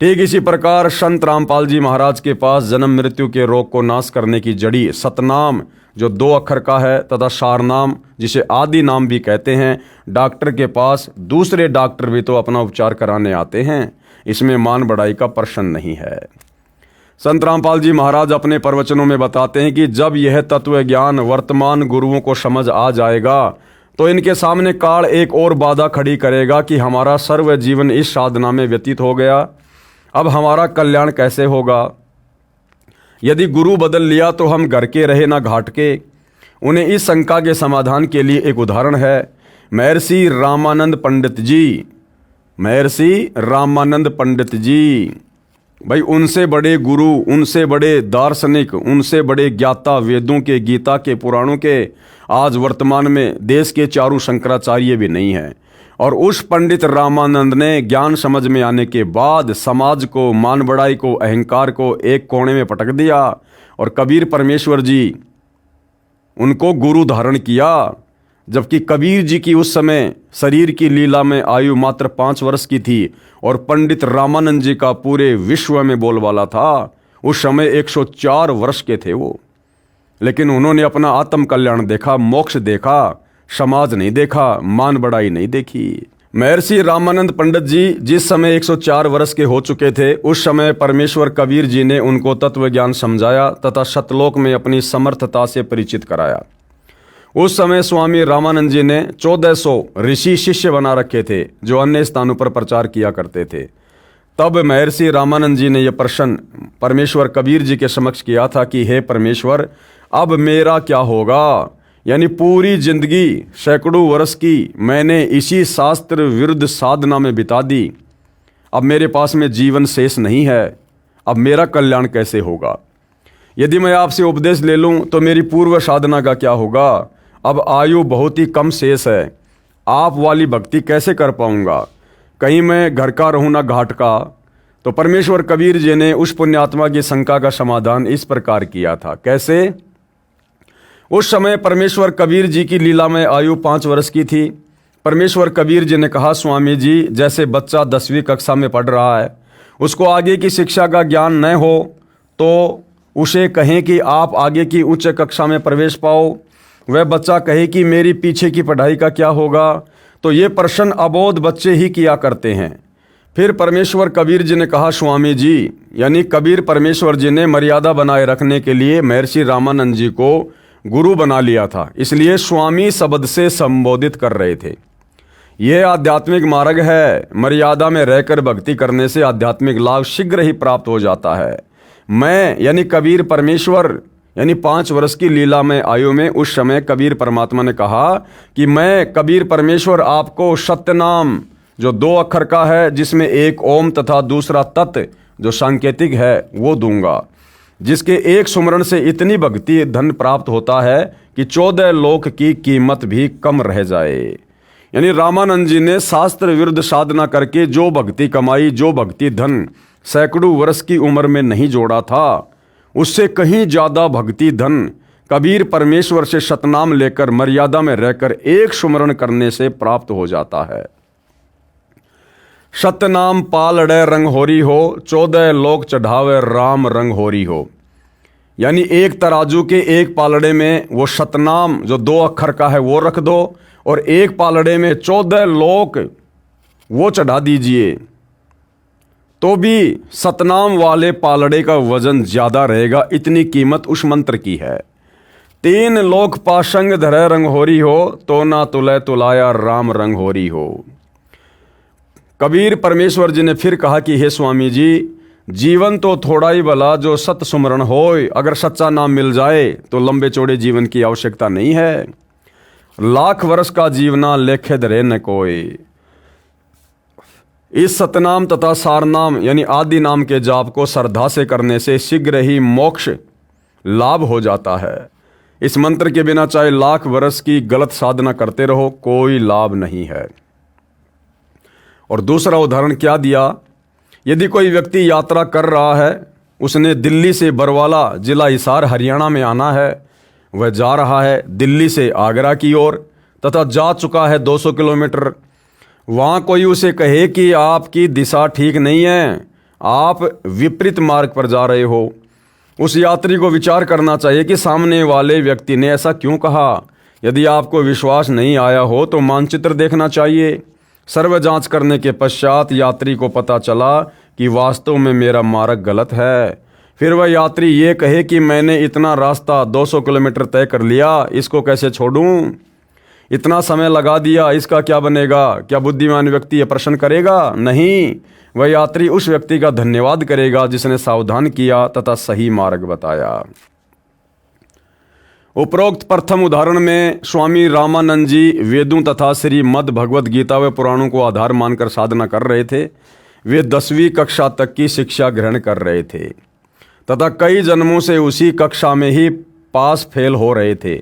[SPEAKER 1] ठीक इसी प्रकार संत रामपाल जी महाराज के पास जन्म मृत्यु के रोग को नाश करने की जड़ी सतनाम जो 2 अक्षर का है तथा सारनाम जिसे आदि नाम भी कहते हैं, डॉक्टर के पास दूसरे डॉक्टर भी तो अपना उपचार कराने आते हैं। इसमें मान बढ़ाई का प्रश्न नहीं है। संत रामपाल जी महाराज अपने प्रवचनों में बताते हैं कि जब यह तत्व ज्ञान वर्तमान गुरुओं को समझ आ जाएगा तो इनके सामने काल एक और बाधा खड़ी करेगा कि हमारा सर्व जीवन इस साधना में व्यतीत हो गया, अब हमारा कल्याण कैसे होगा? यदि गुरु बदल लिया तो हम घर के रहे ना घाट के। उन्हें इस शंका के समाधान के लिए एक उदाहरण है। महर्षि रामानंद पंडित जी, महर्षि रामानंद पंडित जी, भाई उनसे बड़े गुरु, उनसे बड़े दार्शनिक, उनसे बड़े ज्ञाता वेदों के, गीता के, पुराणों के आज वर्तमान में देश के चारों शंकराचार्य भी नहीं हैं। और उस पंडित रामानंद ने ज्ञान समझ में आने के बाद समाज को, मान बढ़ाई को, अहंकार को एक कोने में पटक दिया और कबीर परमेश्वर जी उनको गुरु धारण किया। जबकि कबीर जी की उस समय शरीर की लीला में आयु मात्र 5 वर्ष की थी और पंडित रामानंद जी का पूरे विश्व में बोलबाला था। उस समय 104 वर्ष के थे वो, लेकिन उन्होंने अपना आत्म कल्याण देखा, मोक्ष देखा, समाज नहीं देखा, मान बढ़ाई नहीं देखी। महर्षि रामानंद पंडित जी जिस समय 104 वर्ष के हो चुके थे, उस समय परमेश्वर कबीर जी ने उनको तत्व ज्ञान समझाया तथा सतलोक में अपनी समर्थता से परिचित कराया। उस समय स्वामी रामानंद जी ने 1400 ऋषि शिष्य बना रखे थे जो अन्य स्थानों पर प्रचार किया करते थे। तब महर्षि रामानंद जी ने यह प्रश्न परमेश्वर कबीर जी के समक्ष किया था कि हे परमेश्वर, अब मेरा क्या होगा? यानी पूरी जिंदगी सैकड़ों वर्ष की मैंने इसी शास्त्र विरुद्ध साधना में बिता दी, अब मेरे पास में जीवन शेष नहीं है, अब मेरा कल्याण कैसे होगा? यदि मैं आपसे उपदेश ले लूं तो मेरी पूर्व साधना का क्या होगा? अब आयु बहुत ही कम शेष है, आप वाली भक्ति कैसे कर पाऊंगा? कहीं मैं घर का रहूं ना घाट का। तो परमेश्वर कबीर जी ने उस पुण्यात्मा की शंका का समाधान इस प्रकार किया था। कैसे? उस समय परमेश्वर कबीर जी की लीला में आयु 5 वर्ष की थी। परमेश्वर कबीर जी ने कहा, स्वामी जी, जैसे बच्चा 10वीं कक्षा में पढ़ रहा है, उसको आगे की शिक्षा का ज्ञान न हो तो उसे कहें कि आप आगे की उच्च कक्षा में प्रवेश पाओ, वह बच्चा कहे कि मेरी पीछे की पढ़ाई का क्या होगा, तो ये प्रश्न अबोध बच्चे ही किया करते हैं। फिर परमेश्वर कबीर जी ने कहा, स्वामी जी, यानी कबीर परमेश्वर जी ने मर्यादा बनाए रखने के लिए महर्षि रामानंद जी को गुरु बना लिया था, इसलिए स्वामी शब्द से संबोधित कर रहे थे। यह आध्यात्मिक मार्ग है। मर्यादा में रहकर भक्ति करने से आध्यात्मिक लाभ शीघ्र ही प्राप्त हो जाता है। मैं यानी कबीर परमेश्वर यानी 5 वर्ष की लीला में आयु में उस समय कबीर परमात्मा ने कहा कि मैं कबीर परमेश्वर आपको सत्य नाम जो 2 अक्षर का है, जिसमें एक ओम तथा दूसरा तत् जो सांकेतिक है, वो दूंगा, जिसके एक सुमरण से इतनी भक्ति धन प्राप्त होता है कि 14 लोक की कीमत भी कम रह जाए। यानी रामानंद जी ने शास्त्र विरुद्ध साधना करके जो भक्ति कमाई, जो भक्ति धन सैकड़ों वर्ष की उम्र में नहीं जोड़ा था, उससे कहीं ज्यादा भक्ति धन कबीर परमेश्वर से सतनाम लेकर मर्यादा में रहकर एक सुमरण करने से प्राप्त हो जाता है। सतनाम पालड़े रंग होरी हो, 14 लोक चढ़ावे राम रंग होरी हो। यानी एक तराजू के एक पालड़े में वो सतनाम जो 2 अक्षर का है वो रख दो, और एक पालड़े में 14 लोक वो चढ़ा दीजिए, तो भी सतनाम वाले पालड़े का वजन ज्यादा रहेगा। इतनी कीमत उस मंत्र की है। 3 लोक पाशंग धरे रंग होरी हो, तो ना तुले तुलाया राम रंग होरी हो। कबीर परमेश्वर जी ने फिर कहा कि हे स्वामी जी, जीवन तो थोड़ा ही भला जो सत सुमरण होय। अगर सच्चा नाम मिल जाए तो लंबे चौड़े जीवन की आवश्यकता नहीं है। लाख वर्ष का जीवना लेखे धरे न कोई। इस सतनाम तथा सारनाम यानी आदि नाम के जाप को श्रद्धा से करने से शीघ्र ही मोक्ष लाभ हो जाता है। इस मंत्र के बिना चाहे लाख वर्ष की गलत साधना करते रहो, कोई लाभ नहीं है। और दूसरा उदाहरण क्या दिया, यदि कोई व्यक्ति यात्रा कर रहा है, उसने दिल्ली से बरवाला जिला हिसार हरियाणा में आना है, वह जा रहा है दिल्ली से आगरा की ओर तथा जा चुका है 200 किलोमीटर। वहाँ कोई उसे कहे कि आपकी दिशा ठीक नहीं है, आप विपरीत मार्ग पर जा रहे हो, उस यात्री को विचार करना चाहिए कि सामने वाले व्यक्ति ने ऐसा क्यों कहा। यदि आपको विश्वास नहीं आया हो तो मानचित्र देखना चाहिए। सर्व जांच करने के पश्चात यात्री को पता चला कि वास्तव में मेरा मार्ग गलत है। फिर वह यात्री ये कहे कि मैंने इतना रास्ता 200 किलोमीटर तय कर लिया, इसको कैसे छोड़ूं, इतना समय लगा दिया, इसका क्या बनेगा। क्या बुद्धिमान व्यक्ति यह प्रश्न करेगा? नहीं, वह यात्री उस व्यक्ति का धन्यवाद करेगा जिसने सावधान किया तथा सही मार्ग बताया। उपरोक्त प्रथम उदाहरण में स्वामी रामानंद जी वेदों तथा श्रीमद् भगवद गीता व पुराणों को आधार मानकर साधना कर रहे थे। वे 10वीं कक्षा तक की शिक्षा ग्रहण कर रहे थे तथा कई जन्मों से उसी कक्षा में ही पास फेल हो रहे थे।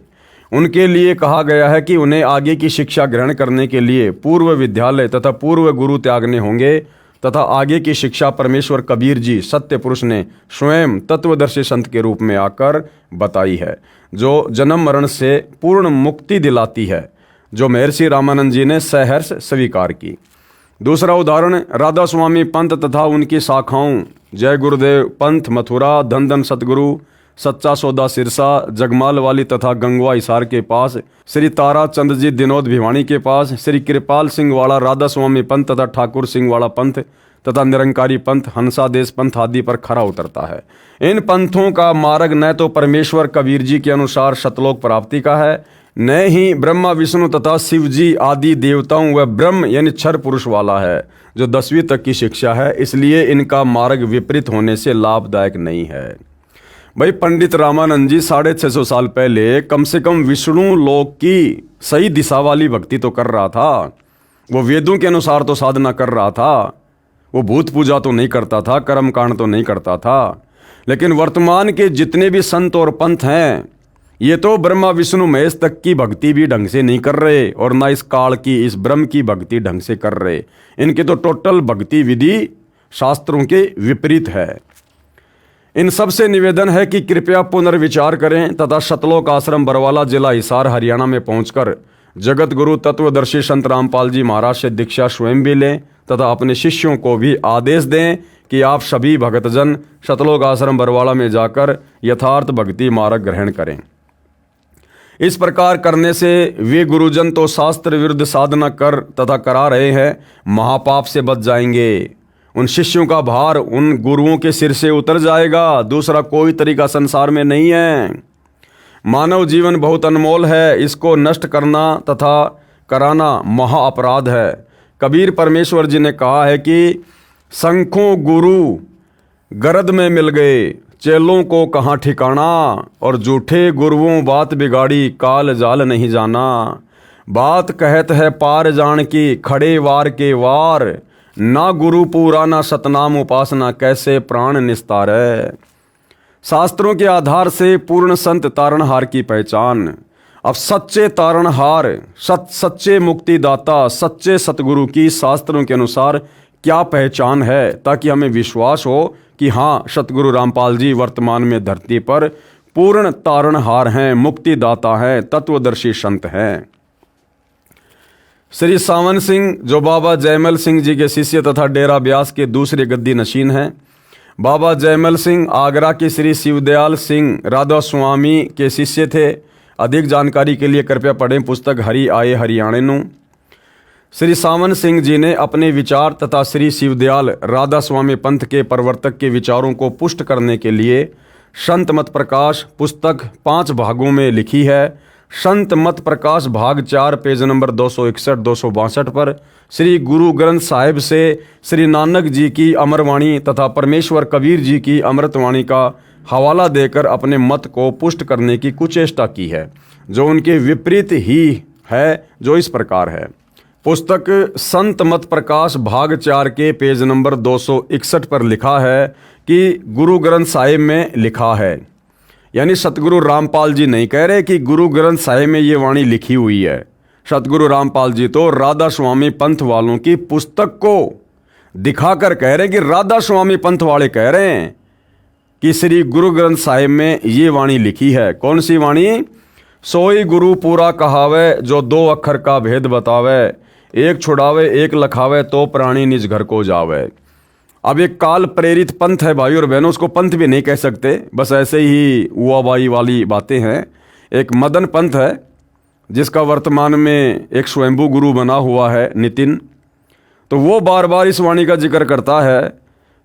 [SPEAKER 1] उनके लिए कहा गया है कि उन्हें आगे की शिक्षा ग्रहण करने के लिए पूर्व विद्यालय तथा पूर्व गुरु त्यागने होंगे तथा आगे की शिक्षा परमेश्वर कबीर जी सत्य पुरुष ने स्वयं तत्वदर्शी संत के रूप में आकर बताई है, जो जन्म मरण से पूर्ण मुक्ति दिलाती है, जो महर्षि रामानंद जी ने सहर्ष स्वीकार की। दूसरा उदाहरण राधा स्वामी पंथ तथा उनकी शाखाओं जय गुरुदेव पंथ मथुरा, धन सतगुरु, सच्चा सौदा सिरसा, जगमाल वाली तथा गंगवा हिसार के पास, श्री तारा चंद जी दिनोद भिवानी के पास, श्री कृपाल सिंह वाला राधा स्वामी पंथ तथा ठाकुर सिंह वाला पंथ तथा निरंकारी पंथ, हंसादेश पंथ आदि पर खरा उतरता है। इन पंथों का मार्ग न तो परमेश्वर कबीर जी के अनुसार सतलोक प्राप्ति का है, न ही ब्रह्मा विष्णु तथा शिव जी आदि देवताओं व ब्रह्म यानी क्षर पुरुष वाला है, जो 10वीं तक की शिक्षा है। इसलिए इनका मार्ग विपरीत होने से लाभदायक नहीं है। भाई पंडित रामानंद जी 650 साल पहले कम से कम विष्णु लोक की सही दिशा वाली भक्ति तो कर रहा था, वो वेदों के अनुसार तो साधना कर रहा था, वो भूत पूजा तो नहीं करता था, कर्म कांड तो नहीं करता था। लेकिन वर्तमान के जितने भी संत और पंथ हैं, ये तो ब्रह्मा विष्णु महेश तक की भक्ति भी ढंग से नहीं कर रहे और ना इस काल की इस ब्रह्म की भक्ति ढंग से कर रहे। इनकी तो टोटल भक्ति विधि शास्त्रों के विपरीत है। इन सब से निवेदन है कि कृपया पुनर्विचार करें तथा सतलोक आश्रम बरवाला जिला हिसार हरियाणा में पहुंचकर जगत गुरु तत्वदर्शी संत रामपाल जी महाराज से दीक्षा स्वयं भी लें तथा अपने शिष्यों को भी आदेश दें कि आप सभी भक्तजन सतलोक आश्रम बरवाला में जाकर यथार्थ भक्ति मार्ग ग्रहण करें। इस प्रकार करने से वे गुरुजन तो शास्त्र विरुद्ध साधना कर तथा करा रहे हैं, महापाप से बच जाएंगे। उन शिष्यों का भार उन गुरुओं के सिर से उतर जाएगा। दूसरा कोई तरीका संसार में नहीं है। मानव जीवन बहुत अनमोल है, इसको नष्ट करना तथा कराना महा अपराध है। कबीर परमेश्वर जी ने कहा है कि संखों गुरु गरद में मिल गए, चेलों को कहाँ ठिकाना, और झूठे गुरुओं बात बिगाड़ी, काल जाल नहीं जाना। बात कहत है पार जान की, खड़े वार के वार, ना गुरु पूरा ना सतनाम उपासना, कैसे प्राण निस्तारे। शास्त्रों के आधार से पूर्ण संत तारणहार की पहचान। अब सच्चे तारणहार, सच्चे मुक्तिदाता, सच्चे सतगुरु की शास्त्रों के अनुसार क्या पहचान है, ताकि हमें विश्वास हो कि हाँ, सतगुरु रामपाल जी वर्तमान में धरती पर पूर्ण तारणहार हैं, मुक्तिदाता हैं, तत्वदर्शी संत हैं। श्री सावन सिंह जो बाबा जयमल सिंह जी के शिष्य तथा डेरा ब्यास के दूसरे गद्दी नशीन हैं। बाबा जयमल सिंह आगरा के श्री शिवदयाल सिंह राधा स्वामी के शिष्य थे। अधिक जानकारी के लिए कृपया पढ़ें पुस्तक हरि आए हरियाणे नू। श्री सावन सिंह जी ने अपने विचार तथा श्री शिवदयाल राधा स्वामी पंथ के प्रवर्तक के विचारों को पुष्ट करने के लिए संत मत प्रकाश पुस्तक 5 भागों में लिखी है। संत मत प्रकाश भाग 4 पेज नंबर 261-262 पर श्री गुरु ग्रंथ साहिब से श्री नानक जी की अमरवाणी तथा परमेश्वर कबीर जी की अमृतवाणी का हवाला देकर अपने मत को पुष्ट करने की कुचेष्टा की है, जो उनके विपरीत ही है, जो इस प्रकार है। पुस्तक संत मत प्रकाश भाग 4 के पेज नंबर 261 पर लिखा है कि गुरु ग्रंथ साहिब में लिखा है, यानी सतगुरु रामपाल जी नहीं कह रहे कि गुरु ग्रंथ साहिब में ये वाणी लिखी हुई है। सतगुरु रामपाल जी तो राधा स्वामी पंथ वालों की पुस्तक को दिखाकर कह रहे हैं कि राधा स्वामी पंथ वाले कह रहे हैं कि श्री गुरु ग्रंथ साहिब में ये वाणी लिखी है। कौन सी वाणी? सोई गुरु पूरा कहावे, जो 2 अक्षर का भेद बतावे, एक छुड़ावे एक लखावे, तो प्राणी निज घर को जावे। अब एक काल प्रेरित पंथ है भाई और बहनों, उसको पंथ भी नहीं कह सकते, बस ऐसे ही हुआबाई वाली बातें हैं। एक मदन पंथ है जिसका वर्तमान में एक स्वयंभू गुरु बना हुआ है नितिन, तो वो बार बार इस वाणी का जिक्र करता है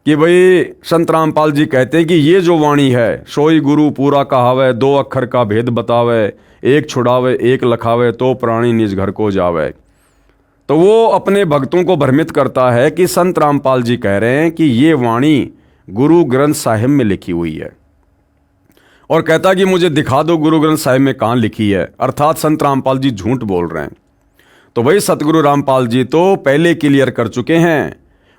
[SPEAKER 1] कि भाई संत रामपाल जी कहते हैं कि ये जो वाणी है, सोई गुरु पूरा कहावे, 2 अक्षर का भेद बतावे, एक छुड़ावे एक लखावे, तो प्राणी निज घर को जावे। तो वो अपने भक्तों को भ्रमित करता है कि संत रामपाल जी कह रहे हैं कि ये वाणी गुरु ग्रंथ साहिब में लिखी हुई है, और कहता कि मुझे दिखा दो गुरु ग्रंथ साहिब में कहाँ लिखी है, अर्थात संत रामपाल जी झूठ बोल रहे हैं। तो भाई सतगुरु रामपाल जी तो पहले क्लियर कर चुके हैं,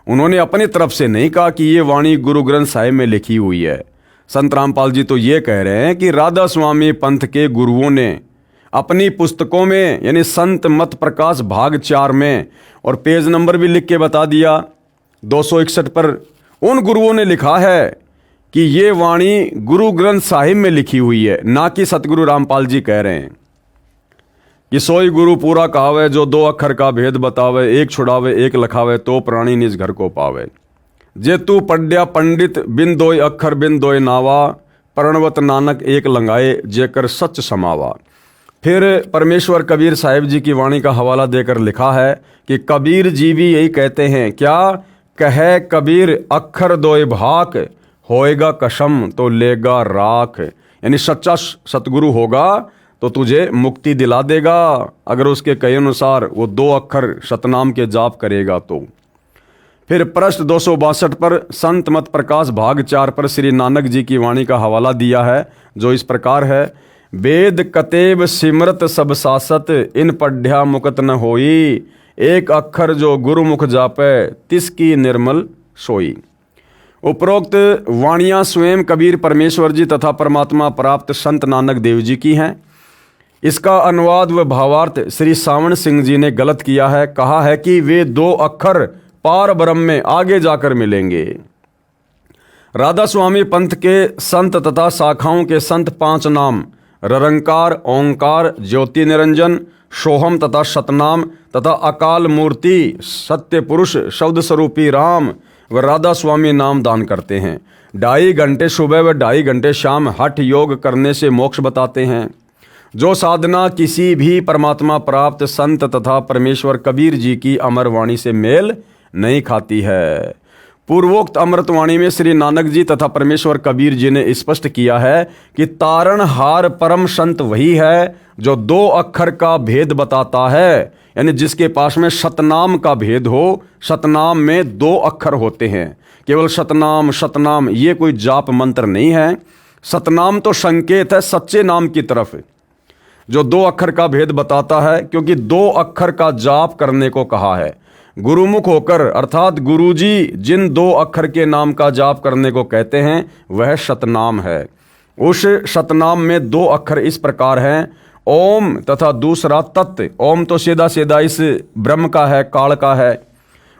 [SPEAKER 1] उन्होंने अपनी तरफ से नहीं कहा कि ये वाणी गुरु ग्रंथ साहिब में लिखी हुई है। संत रामपाल जी तो ये कह रहे हैं कि राधा स्वामी पंथ के गुरुओं ने अपनी पुस्तकों में, यानी संत मत प्रकाश भाग 4 में, और पेज नंबर भी लिख के बता दिया 261 पर, उन गुरुओं ने लिखा है कि ये वाणी गुरु ग्रंथ साहिब में लिखी हुई है, ना कि सतगुरु रामपाल जी कह रहे हैं कि सोई गुरु पूरा कहावे, जो 2 अक्षर का भेद बतावे, एक छुड़ावे एक लखावे, तो प्राणी निज घर को पावे। जे तू पढ़्या पंडित बिन दोय अक्षर बिन दोय नावा, प्रणवत नानक एक लंगाए, जेकर सच समावा। फिर परमेश्वर कबीर साहिब जी की वाणी का हवाला देकर लिखा है कि कबीर जी भी यही कहते हैं, क्या कहे कबीर अक्षर दोय भाक, होएगा कसम तो लेगा राख। यानी सच्चा सतगुरु होगा तो तुझे मुक्ति दिला देगा, अगर उसके कहे अनुसार वो 2 अक्षर सतनाम के जाप करेगा तो। फिर पृष्ठ 262 पर संत मत प्रकाश भाग 4 पर श्री नानक जी की वाणी का हवाला दिया है, जो इस प्रकार है। वेद कतेब सिमरत सब सासत, इन पढ़्या मुकत न होई, एक अक्षर जो गुरुमुख जापे, तिसकी निर्मल सोई। उपरोक्त वाणियाँ स्वयं कबीर परमेश्वर जी तथा परमात्मा प्राप्त संत नानक देव जी की हैं। इसका अनुवाद व भावार्थ श्री सावन सिंह जी ने गलत किया है, कहा है कि वे 2 अक्षर पार ब्रह्म में आगे जाकर मिलेंगे। राधा स्वामी पंथ के संत तथा शाखाओं के संत 5 नाम ररंकार, ओंकार, ज्योति निरंजन, सोहम तथा सतनाम तथा अकाल मूर्ति, सत्य पुरुष, शब्द स्वरूपी राम व राधा स्वामी नाम दान करते हैं। 2.5 घंटे सुबह व 2.5 घंटे शाम हठ योग करने से मोक्ष बताते हैं। जो साधना किसी भी परमात्मा प्राप्त संत तथा परमेश्वर कबीर जी की अमर वाणी से मेल नहीं खाती है। पूर्वोक्त अमृतवाणी में श्री नानक जी तथा परमेश्वर कबीर जी ने स्पष्ट किया है कि तारणहार परम संत वही है जो 2 अक्षर का भेद बताता है, यानी जिसके पास में शतनाम का भेद हो। शतनाम में 2 अक्षर होते हैं, केवल शतनाम। शतनाम ये कोई जाप मंत्र नहीं है। शतनाम तो संकेत है सच्चे नाम की तरफ, जो 2 अक्षर का भेद बताता है, क्योंकि 2 अक्षर का जाप करने को कहा है। गुरुमुख होकर अर्थात गुरुजी जिन 2 अक्षर के नाम का जाप करने को कहते हैं वह शतनाम है। उस शतनाम में 2 अक्षर इस प्रकार हैं, ओम तथा दूसरा तत्। ओम तो सीधा सीधा इस ब्रह्म का है, काल का है,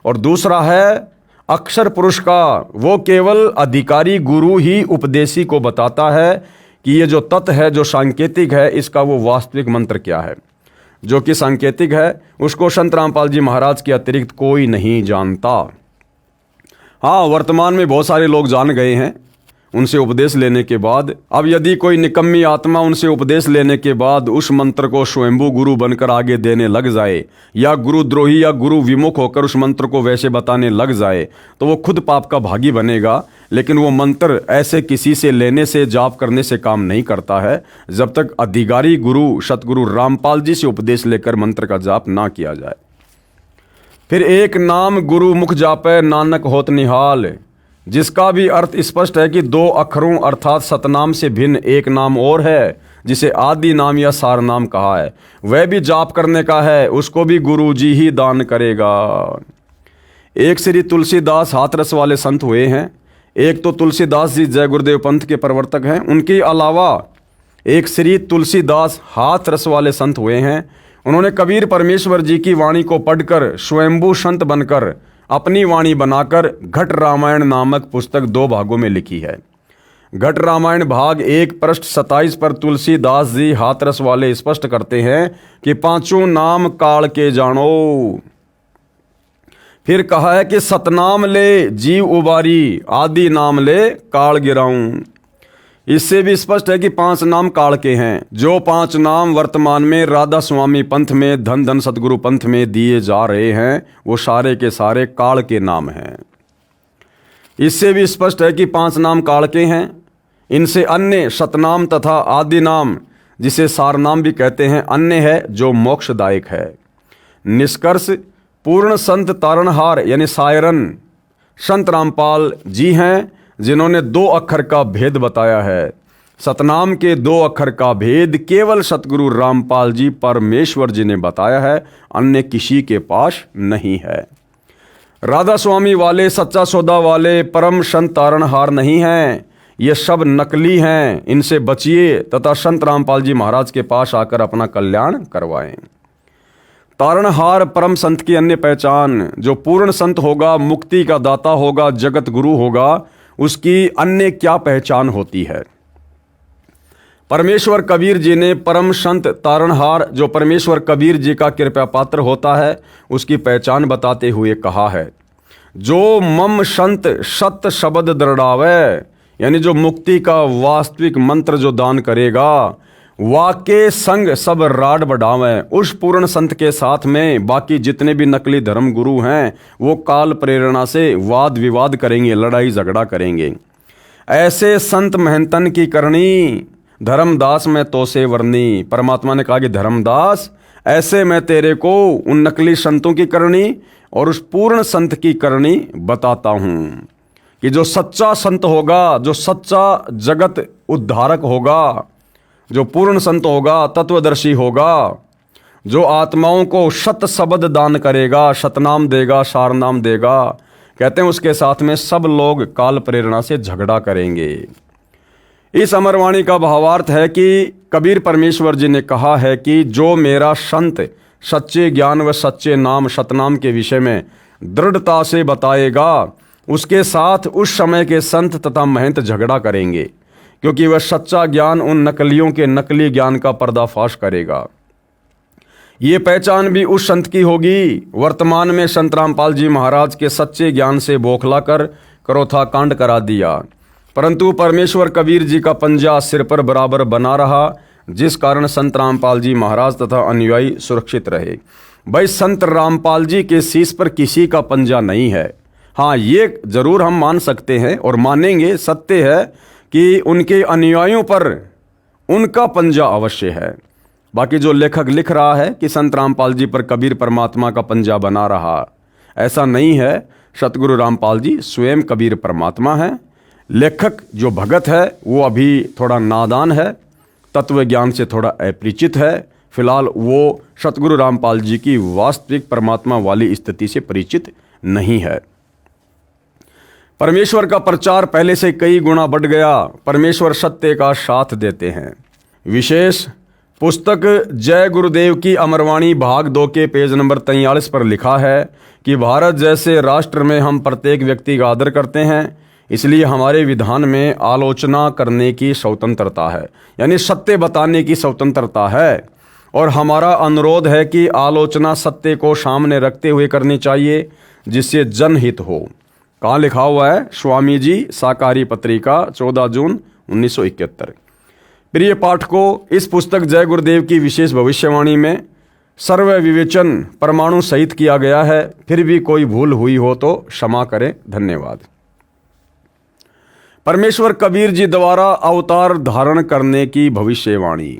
[SPEAKER 1] और दूसरा है अक्षर पुरुष का। वो केवल अधिकारी गुरु ही उपदेशी को बताता है कि ये जो तत् है, जो सांकेतिक है, इसका वो वास्तविक मंत्र क्या है। जो कि सांकेतिक है उसको संत रामपाल जी महाराज के अतिरिक्त कोई नहीं जानता। हाँ, वर्तमान में बहुत सारे लोग जान गए हैं उनसे उपदेश लेने के बाद। अब यदि कोई निकम्मी आत्मा उनसे उपदेश लेने के बाद उस मंत्र को स्वयंभू गुरु बनकर आगे देने लग जाए, या गुरुद्रोही या गुरु विमुख होकर उस मंत्र को वैसे बताने लग जाए, तो वो खुद पाप का भागी बनेगा। लेकिन वो मंत्र ऐसे किसी से लेने से, जाप करने से काम नहीं करता है, जब तक अधिकारी गुरु सतगुरु रामपाल जी से उपदेश लेकर मंत्र का जाप ना किया जाए। फिर एक नाम गुरु मुख जापे नानक होत निहाल, जिसका भी अर्थ स्पष्ट है कि 2 अक्षरों अर्थात सतनाम से भिन्न एक नाम और है, जिसे आदि नाम या सार नाम कहा है। वह भी जाप करने का है, उसको भी गुरु जी ही दान करेगा। एक श्री तुलसीदास हाथरस वाले संत हुए हैं। एक तो तुलसीदास जी जय गुरुदेव पंथ के प्रवर्तक हैं, उनके अलावा एक श्री तुलसीदास हाथरस वाले संत हुए हैं। उन्होंने कबीर परमेश्वर जी की वाणी को पढ़कर स्वयंभू संत बनकर अपनी वाणी बनाकर घट रामायण नामक पुस्तक 2 भागों में लिखी है। घट रामायण भाग 1 पृष्ठ 27 पर तुलसीदास जी हाथरस वाले स्पष्ट करते हैं कि 5 नाम काल के जानो। फिर कहा है कि सतनाम ले जीव उबारी, आदि नाम ले काल गिराऊं। इससे भी स्पष्ट है कि 5 नाम काल के हैं। जो 5 नाम वर्तमान में राधा स्वामी पंथ में, धन धन सतगुरु पंथ में दिए जा रहे हैं, वो सारे के सारे काल के नाम हैं। इससे भी स्पष्ट है कि 5 नाम काल के हैं। इनसे अन्य शतनाम तथा आदि नाम, जिसे सारनाम भी कहते हैं, अन्य है जो मोक्षदायक है। निष्कर्ष, पूर्ण संत तारणहार यानी सायरन संत रामपाल जी हैं, जिन्होंने 2 अक्षर का भेद बताया है। सतनाम के 2 अक्षर का भेद केवल सतगुरु रामपाल जी परमेश्वर जी ने बताया है, अन्य किसी के पास नहीं है। राधा स्वामी वाले, सच्चा सौदा वाले परम संत तारणहार नहीं हैं, ये सब नकली हैं। इनसे बचिए तथा संत रामपाल जी महाराज के पास आकर अपना कल्याण करवाएं। तारणहार परम संत की अन्य पहचान, जो पूर्ण संत होगा, मुक्ति का दाता होगा, जगत गुरु होगा, उसकी अन्य क्या पहचान होती है। परमेश्वर कबीर जी ने परम संत तारणहार, जो परमेश्वर कबीर जी का कृपा पात्र होता है, उसकी पहचान बताते हुए कहा है, जो मम संत सत शब्द दृढ़ावे, यानी जो मुक्ति का वास्तविक मंत्र जो दान करेगा, वाके संग सब राड बढ़ावें। उस पूर्ण संत के साथ में बाकी जितने भी नकली धर्म गुरु हैं वो काल प्रेरणा से वाद विवाद करेंगे, लड़ाई झगड़ा करेंगे। ऐसे संत महंतन की करनी, धर्मदास में तो से वर्णी। परमात्मा ने कहा कि धर्मदास, ऐसे मैं तेरे को उन नकली संतों की करनी और उस पूर्ण संत की करनी बताता हूँ, कि जो सच्चा संत होगा, जो सच्चा जगत उद्धारक होगा, जो पूर्ण संत होगा, तत्वदर्शी होगा, जो आत्माओं को शत शब्द दान करेगा, शतनाम देगा, सारनाम देगा, कहते हैं उसके साथ में सब लोग काल प्रेरणा से झगड़ा करेंगे। इस अमरवाणी का भावार्थ है कि कबीर परमेश्वर जी ने कहा है कि जो मेरा संत सच्चे ज्ञान व सच्चे नाम सतनाम के विषय में दृढ़ता से बताएगा, उसके साथ उस समय के संत तथा महंत झगड़ा करेंगे, क्योंकि वह सच्चा ज्ञान उन नकलियों के नकली ज्ञान का पर्दाफाश करेगा। ये पहचान भी उस संत की होगी। वर्तमान में संत रामपाल जी महाराज के सच्चे ज्ञान से बौखला कर करोथा कांड करा दिया, परंतु परमेश्वर कबीर जी का पंजा सिर पर बराबर बना रहा, जिस कारण संत रामपाल जी महाराज तथा अनुयायी सुरक्षित रहे। भाई, संत रामपाल जी के शीश पर किसी का पंजा नहीं है। हाँ, ये जरूर हम मान सकते हैं और मानेंगे, सत्य है कि उनके अनुयायियों पर उनका पंजा अवश्य है। बाकी जो लेखक लिख रहा है कि संत रामपाल जी पर कबीर परमात्मा का पंजा बना रहा, ऐसा नहीं है। सतगुरु रामपाल जी स्वयं कबीर परमात्मा है। लेखक जो भगत है वो अभी थोड़ा नादान है, तत्व ज्ञान से थोड़ा अपरिचित है। फिलहाल वो सतगुरु रामपाल जी की वास्तविक परमात्मा वाली स्थिति से परिचित नहीं है। परमेश्वर का प्रचार पहले से कई गुना बढ़ गया। परमेश्वर सत्य का साथ देते हैं। विशेष पुस्तक जय गुरुदेव की अमरवाणी भाग 2 के पेज नंबर 43 पर लिखा है कि भारत जैसे राष्ट्र में हम प्रत्येक व्यक्ति का आदर करते हैं, इसलिए हमारे विधान में आलोचना करने की स्वतंत्रता है, यानी सत्य बताने की स्वतंत्रता है। और हमारा अनुरोध है कि आलोचना सत्य को सामने रखते हुए करनी चाहिए, जिससे जनहित हो। कहाँ लिखा हुआ है? स्वामी जी, साकारी पत्रिका, 14 जून 1971। प्रिय पाठकों, इस पुस्तक जय गुरुदेव की विशेष भविष्यवाणी में सर्व विवेचन परमाणु सहित किया गया है। फिर भी कोई भूल हुई हो तो क्षमा करें। धन्यवाद। परमेश्वर कबीर जी द्वारा अवतार धारण करने की भविष्यवाणी।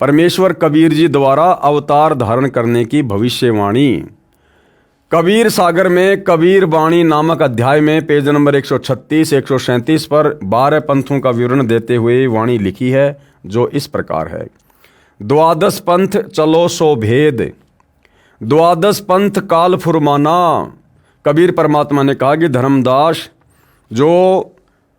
[SPEAKER 1] परमेश्वर कबीर जी द्वारा अवतार धारण करने की भविष्यवाणी। कबीर सागर में कबीर वाणी नामक अध्याय में पेज नंबर 136 137 पर 12 पंथों का विवरण देते हुए वाणी लिखी है, जो इस प्रकार है। द्वादश पंथ चलो सो भेद, द्वादश पंथ काल फुरमाना। कबीर परमात्मा ने कहा कि धर्मदास, जो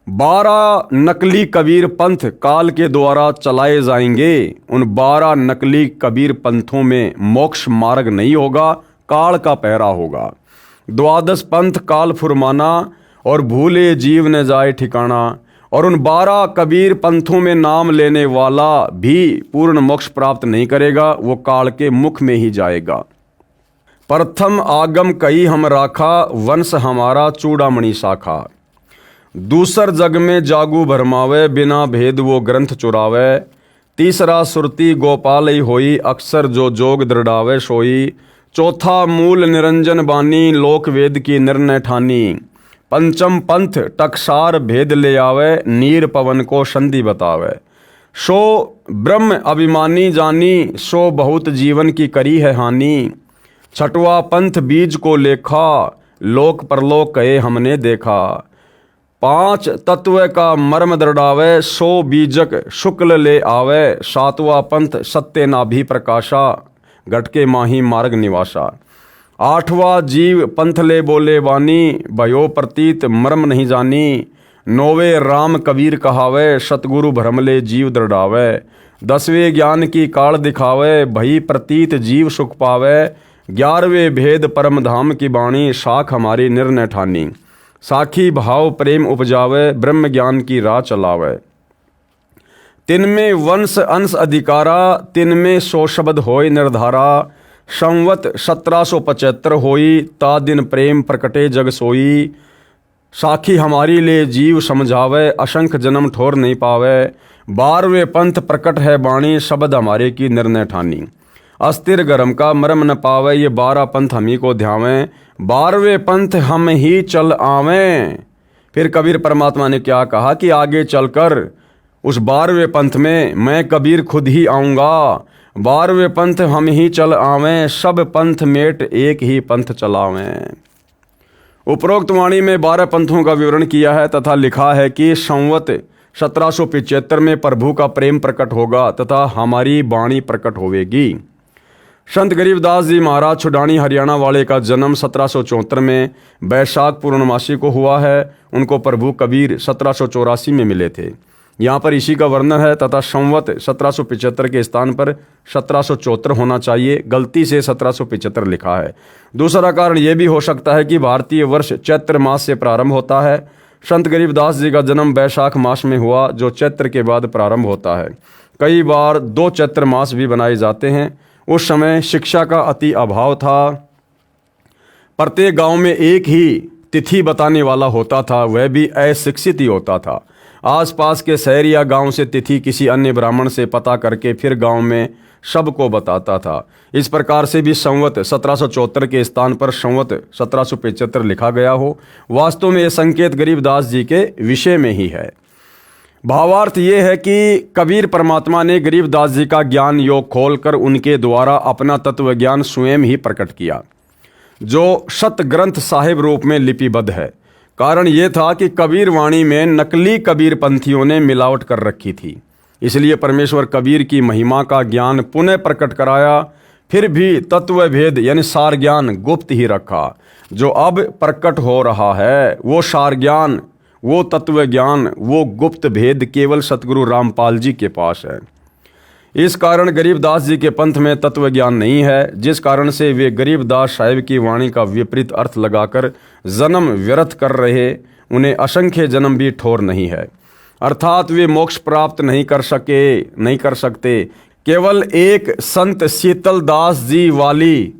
[SPEAKER 1] 12 नकली कबीर पंथ काल के द्वारा चलाए जाएंगे, उन 12 नकली कबीर पंथों में मोक्ष मार्ग नहीं होगा, काल का पहरा होगा। द्वादश पंथ काल फुरमाना और भूले जीव न जाए ठिकाना। और उन 12 कबीर पंथों में नाम लेने वाला भी पूर्ण मोक्ष प्राप्त नहीं करेगा, वो काल के मुख में ही जाएगा। प्रथम आगम कई हम राखा, वंश हमारा चूड़ामणि शाखा। दूसर जग में जागू भरमावे, बिना भेद वो ग्रंथ चुरावे। तीसरा सुरती गोपाल ही होई, अक्सर जो जोग दृढ़ावे सोई। चौथा मूल निरंजन बानी, लोक वेद की निर्णय ठानी। पंचम पंथ टकसार भेद ले आवे, नीर पवन को संधि बतावे। सो ब्रह्म अभिमानी जानी, सो बहुत जीवन की करी है हानि। छठवा पंथ बीज को लेखा, लोक परलोक कहे हमने देखा। 5 तत्व का मर्म दृढ़ावे, सो बीजक शुक्ल ले आवे। 7वां पंथ सत्य नाभि प्रकाशा, घटके माही मार्ग निवासा। 8वां जीव पंथ ले बोले वानी, भयो प्रतीत मर्म नहीं जानी। 9वें राम कबीर कहावे, सतगुरु भ्रम ले जीव दृढ़ावे। 10वें ज्ञान की काल दिखावे, भई प्रतीत जीव सुख पावे। 11वें भेद परम धाम की बाणी, साख हमारी निर्णय ठानी। साखी भाव प्रेम उपजावे, ब्रह्म ज्ञान की राह चलावे। 3 में वंश अंश अधिकारा, 3 में 100 शब्द होय निर्धारा। संवत 1775 होई, ता दिन प्रेम प्रकटे जग सोई। साखी हमारी ले जीव समझावे, असंख जन्म ठोर नहीं पावे। 12वें पंथ प्रकट है बाणी, शब्द हमारे की निर्णय ठानी। अस्थिर गरम का मरम न पावे, ये 12 पंथ हम ही को ध्यावें। 12वें पंथ हम ही चल आवें। फिर कबीर परमात्मा ने क्या कहा कि आगे चलकर उस 12वें पंथ में मैं कबीर खुद ही आऊँगा। 12वें पंथ हम ही चल आवें, सब पंथ मेट एक ही पंथ चलावें। उपरोक्त वाणी में 12 पंथों का विवरण किया है तथा लिखा है कि संवत 1775 में प्रभु का प्रेम प्रकट होगा तथा हमारी वाणी प्रकट होवेगी। संत गरीबदास जी महाराज छुडानी हरियाणा वाले का जन्म 1774 में बैसाख पूर्णमासी को हुआ है। उनको प्रभु कबीर 1784 में मिले थे। यहाँ पर इसी का वर्णन है तथा संवत 1775 के स्थान पर 1774 होना चाहिए, गलती से 1775 लिखा है। दूसरा कारण यह भी हो सकता है कि भारतीय वर्ष चैत्र मास से प्रारंभ होता है। संत गरीबदास जी का जन्म बैसाख मास में हुआ, जो चैत्र के बाद प्रारंभ होता है। कई बार 2 चैत्र मास भी बनाए जाते हैं। उस समय शिक्षा का अति अभाव था। प्रत्येक गांव में एक ही तिथि बताने वाला होता था, वह भी अशिक्षित ही होता था। आसपास के शहर या गांव से तिथि किसी अन्य ब्राह्मण से पता करके फिर गांव में सबको बताता था। इस प्रकार से भी संवत 1774 के स्थान पर संवत 1775 लिखा गया हो, वास्तव में यह संकेत गरीबदास जी के विषय में ही है। भावार्थ ये है कि कबीर परमात्मा ने गरीबदास जी का ज्ञान योग खोलकर उनके द्वारा अपना तत्व ज्ञान स्वयं ही प्रकट किया, जो शत ग्रंथ साहिब रूप में लिपिबद्ध है। कारण ये था कि कबीर वाणी में नकली कबीर पंथियों ने मिलावट कर रखी थी, इसलिए परमेश्वर कबीर की महिमा का ज्ञान पुनः प्रकट कराया, फिर भी तत्व भेद यानी सार ज्ञान गुप्त ही रखा। जो अब प्रकट हो रहा है वो सार ज्ञान, वो तत्व ज्ञान, वो गुप्त भेद केवल सतगुरु रामपाल जी के पास है। इस कारण गरीबदास जी के पंथ में तत्व ज्ञान नहीं है, जिस कारण से वे गरीबदास साहिब की वाणी का विपरीत अर्थ लगाकर जन्म व्यर्थ कर रहे, उन्हें असंख्य जन्म भी ठोर नहीं है। अर्थात वे मोक्ष प्राप्त नहीं कर सकते। केवल एक संत शीतल दास जी वाली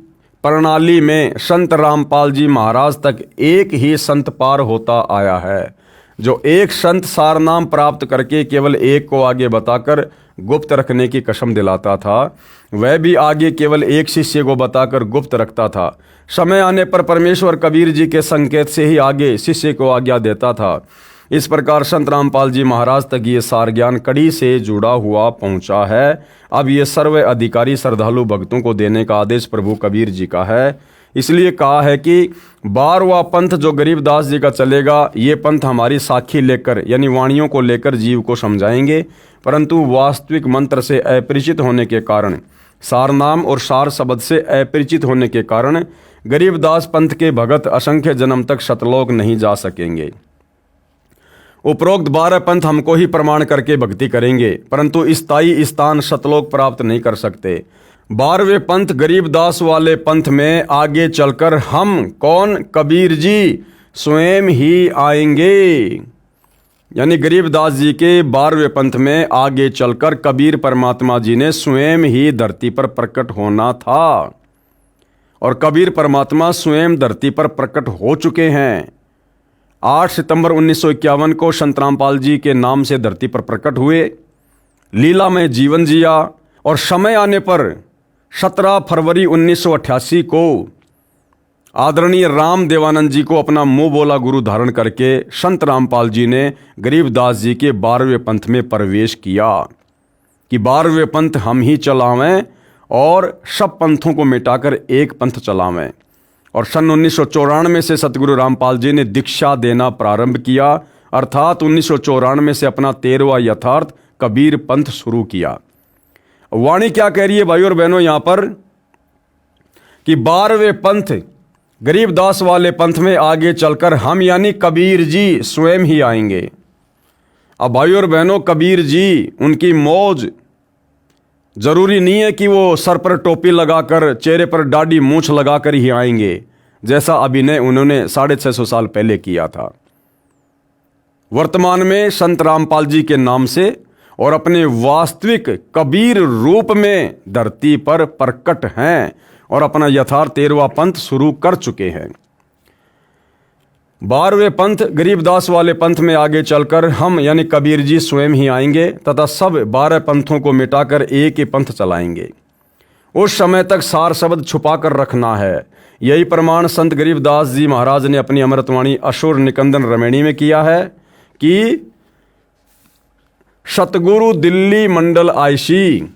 [SPEAKER 1] प्रणाली में संत रामपाल जी महाराज तक एक ही संत पार होता आया है, जो एक संत सारनाम प्राप्त करके केवल एक को आगे बताकर गुप्त रखने की कसम दिलाता था, वह भी आगे केवल एक शिष्य को बताकर गुप्त रखता था। समय आने पर परमेश्वर कबीर जी के संकेत से ही आगे शिष्य को आज्ञा देता था। इस प्रकार संत रामपाल जी महाराज तक ये सार ज्ञान कड़ी से जुड़ा हुआ पहुंचा है। अब ये सर्व अधिकारी श्रद्धालु भक्तों को देने का आदेश प्रभु कबीर जी का है। इसलिए कहा है कि 12वां पंथ जो गरीबदास जी का चलेगा, ये पंथ हमारी साखी लेकर यानी वाणियों को लेकर जीव को समझाएंगे, परंतु वास्तविक मंत्र से अपरिचित होने के कारण, सारनाम और सार शब्द से अपरिचित होने के कारण गरीबदास पंथ के भगत असंख्य जन्म तक सतलोक नहीं जा सकेंगे। उपरोक्त 12 पंथ हमको ही प्रमाण करके भक्ति करेंगे, परंतु स्थायी स्थान सतलोक प्राप्त नहीं कर सकते। 12वें पंथ गरीबदास वाले पंथ में आगे चलकर हम कौन, कबीर जी स्वयं ही आएंगे। यानी गरीबदास जी के 12वें पंथ में आगे चलकर कबीर परमात्मा जी ने स्वयं ही धरती पर प्रकट होना था, और कबीर परमात्मा स्वयं धरती पर प्रकट हो चुके हैं। 8 सितंबर 1951 को संत रामपाल जी के नाम से धरती पर प्रकट हुए, लीला में जीवन जिया, और समय आने पर 17 फरवरी 1988 को आदरणीय राम देवानंद जी को अपना मुंह बोला गुरु धारण करके संत रामपाल जी ने गरीबदास जी के 12वें पंथ में प्रवेश किया कि 12वें पंथ हम ही चलावें और सब पंथों को मिटाकर एक पंथ चलावें। और सन 1994 से सतगुरु रामपाल जी ने दीक्षा देना प्रारंभ किया, अर्थात 1994 से अपना 13वां यथार्थ कबीर पंथ शुरू किया। वाणी क्या कह रही है भाई और बहनों यहाँ पर कि 12वें पंथ गरीबदास वाले पंथ में आगे चलकर हम यानी कबीर जी स्वयं ही आएंगे। अब भाई और बहनों, कबीर जी उनकी मौज जरूरी नहीं है कि वो सर पर टोपी लगाकर चेहरे पर दाढ़ी मूंछ लगाकर ही आएंगे, जैसा अभिनय उन्होंने 650 साल पहले किया था। वर्तमान में संत रामपाल जी के नाम से और अपने वास्तविक कबीर रूप में धरती पर प्रकट हैं और अपना यथार्थ 13वां पंथ शुरू कर चुके हैं। 12वें पंथ गरीबदास वाले पंथ में आगे चलकर हम यानी कबीर जी स्वयं ही आएंगे तथा सब 12 पंथों को मिटाकर एक ही पंथ चलाएंगे। उस समय तक सार शब्द छुपा कर रखना है। यही प्रमाण संत गरीबदास जी महाराज ने अपनी अमृतवाणी असुर निकंदन रमैणी में किया है कि सतगुरु दिल्ली मंडल आयसी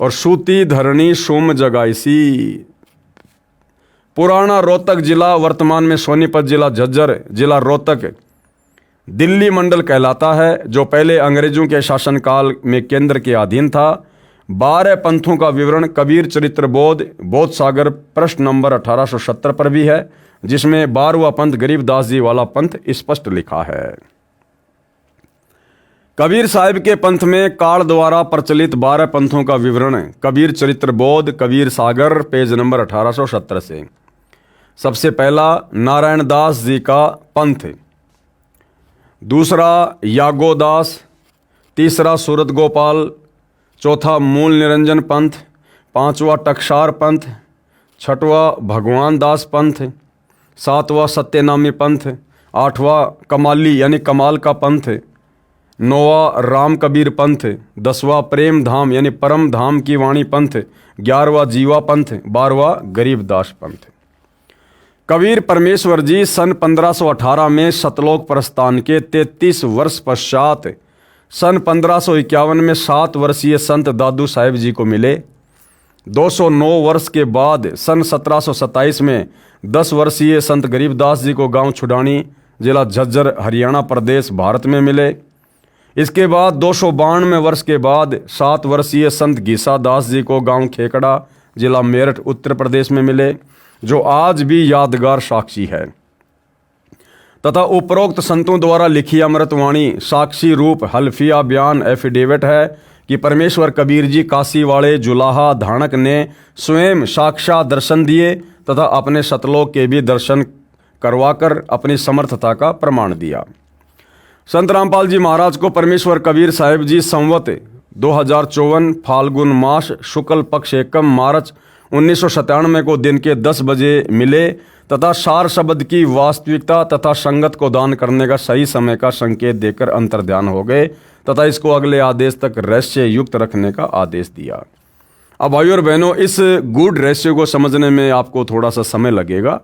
[SPEAKER 1] और सूती धरणी सोम जगाईसी। पुराना रोहतक जिला, वर्तमान में सोनीपत जिला, झज्जर जिला, रोहतक दिल्ली मंडल कहलाता है, जो पहले अंग्रेजों के शासनकाल में केंद्र के अधीन था। 12 पंथों का विवरण कबीर चरित्र बोध सागर पृष्ठ नंबर 1870 पर भी है, जिसमें 12वां पंथ गरीबदास जी वाला पंथ स्पष्ट लिखा है। कबीर साहिब के पंथ में काल द्वारा प्रचलित 12 पंथों का विवरण कबीर चरित्र बोध कबीर सागर पेज नंबर 1870 से। सबसे पहला नारायण दास जी का पंथ, दूसरा यागोदास, तीसरा सूरत गोपाल, चौथा मूल निरंजन पंथ, पांचवा टकसार पंथ, छठवां भगवान दास पंथ, सातवां सत्यनामी पंथ, आठवां कमाली यानी कमाल का पंथ, 9वां राम कबीर पंथ, 10वां प्रेम धाम यानी परम धाम की वाणी पंथ, 11वां जीवा पंथ, 12वां गरीबदास पंथ। कबीर परमेश्वर जी सन 1518 में सतलोक प्रस्थान के 33 वर्ष पश्चात सन 1551 में 7 वर्षीय संत दादू साहिब जी को मिले। 209 वर्ष के बाद सन 1727 में 10 वर्षीय संत गरीबदास जी को गांव छुडानी, जिला झज्जर, हरियाणा प्रदेश, भारत में मिले। इसके बाद 292 वर्ष के बाद 7 वर्षीय संत गीसा दास जी को गांव खेकड़ा, जिला मेरठ, उत्तर प्रदेश में मिले, जो आज भी यादगार साक्षी है। तथा उपरोक्त संतों द्वारा लिखी अमृतवाणी साक्षी रूप हल्फिया बयान एफिडेविट है कि परमेश्वर कबीर जी काशी वाले जुलाहा धाणक ने स्वयं साक्षात दर्शन दिए तथा अपने सतलोक के भी दर्शन करवाकर अपनी समर्थता का प्रमाण दिया। संत रामपाल जी महाराज को परमेश्वर कबीर साहिब जी संवत 2054 फाल्गुन मास शुक्ल पक्ष एकम मार्च 1997 को दिन के 10 बजे मिले तथा सार शब्द की वास्तविकता तथा संगत को दान करने का सही समय का संकेत देकर अंतर्ध्यान हो गए तथा इसको अगले आदेश तक रहस्य युक्त रखने का आदेश दिया। अब भाइयों और बहनों, इस गूढ़ रहस्य को समझने में आपको थोड़ा सा समय लगेगा।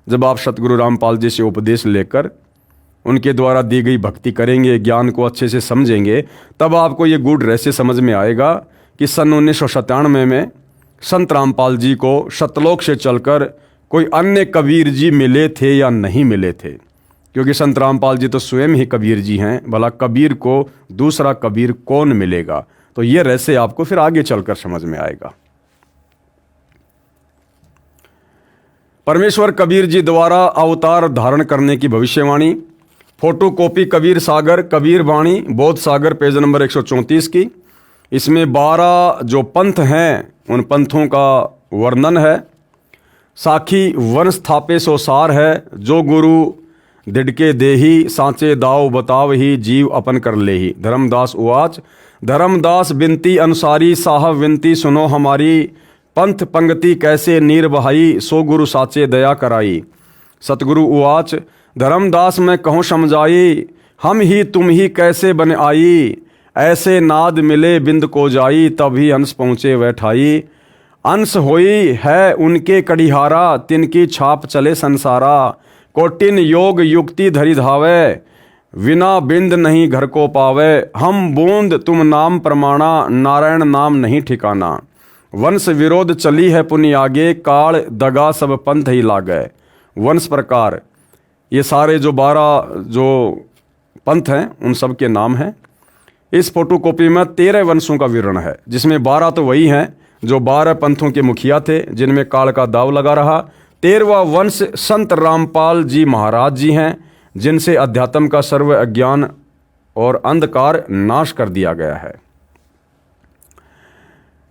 [SPEAKER 1] जब आप सतगुरु रामपाल जी से उपदेश लेकर उनके द्वारा दी गई भक्ति करेंगे, ज्ञान को अच्छे से समझेंगे, तब आपको ये गूढ़ रहस्य समझ में आएगा कि सन 1997 में संत रामपाल जी को सतलोक से चलकर कोई अन्य कबीर जी मिले थे या नहीं मिले थे, क्योंकि संत रामपाल जी तो स्वयं ही कबीर जी हैं। भला कबीर को दूसरा कबीर कौन मिलेगा? तो ये रहस्य आपको फिर आगे चलकर समझ में आएगा। परमेश्वर कबीर जी द्वारा अवतार धारण करने की भविष्यवाणी, फोटोकॉपी कबीर सागर कबीर वाणी बोध सागर पेज नंबर 134 की। इसमें 12 जो पंथ हैं उन पंथों का वर्णन है। साखी वन स्थापे सो सार है, जो गुरु दिड़के देही, सांचे दाव बताव ही, जीव अपन कर ले ही। धर्मदास उवाच, धर्मदास बिनती अनुसारी, साहब विनती सुनो हमारी, पंथ पंक्ति कैसे नीर बहाई, सो गुरु साचे दया कराई। सतगुरु उवाच, धर्मदास मैं कहूँ समझाई, हम ही तुम ही कैसे बन आई, ऐसे नाद मिले बिंद को जाई, तभी अंश पहुँचे वह ठाई। अंश होई है उनके कड़िहारा, तिनकी छाप चले संसारा, कोटिन योग युक्ति धरि धावे, विना बिंद नहीं घर को पावे। हम बूंद तुम नाम प्रमाणा, नारायण नाम नहीं ठिकाना। वंश विरोध चली है पुनि आगे, काल दगा सब पंथ ही लागे। वंश प्रकार, ये सारे जो 12 जो पंथ हैं उन सब के नाम हैं। इस फोटोकॉपी में 13 वंशों का विवरण है, जिसमें 12 तो वही हैं जो 12 पंथों के मुखिया थे, जिनमें काल का दाव लगा रहा। 13वां वंश संत रामपाल जी महाराज जी हैं, जिनसे अध्यात्म का सर्व अज्ञान और अंधकार नाश कर दिया गया है।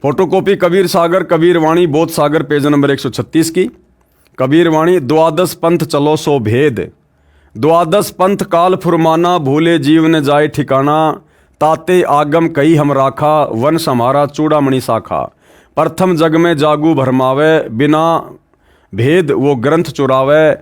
[SPEAKER 1] फोटोकॉपी कबीर सागर कबीर वाणी बोध सागर पेज नंबर 136 की। कबीर वाणी, द्वादश पंथ चलो सो भेद, द्वादश पंथ काल फुरमाना, भूले जीव ने जाए ठिकाना, ताते आगम कई हम राखा, वंश हमारा चूड़ामणि शाखा। प्रथम जग में जागू भरमावे, बिना भेद वो ग्रंथ चुरावे,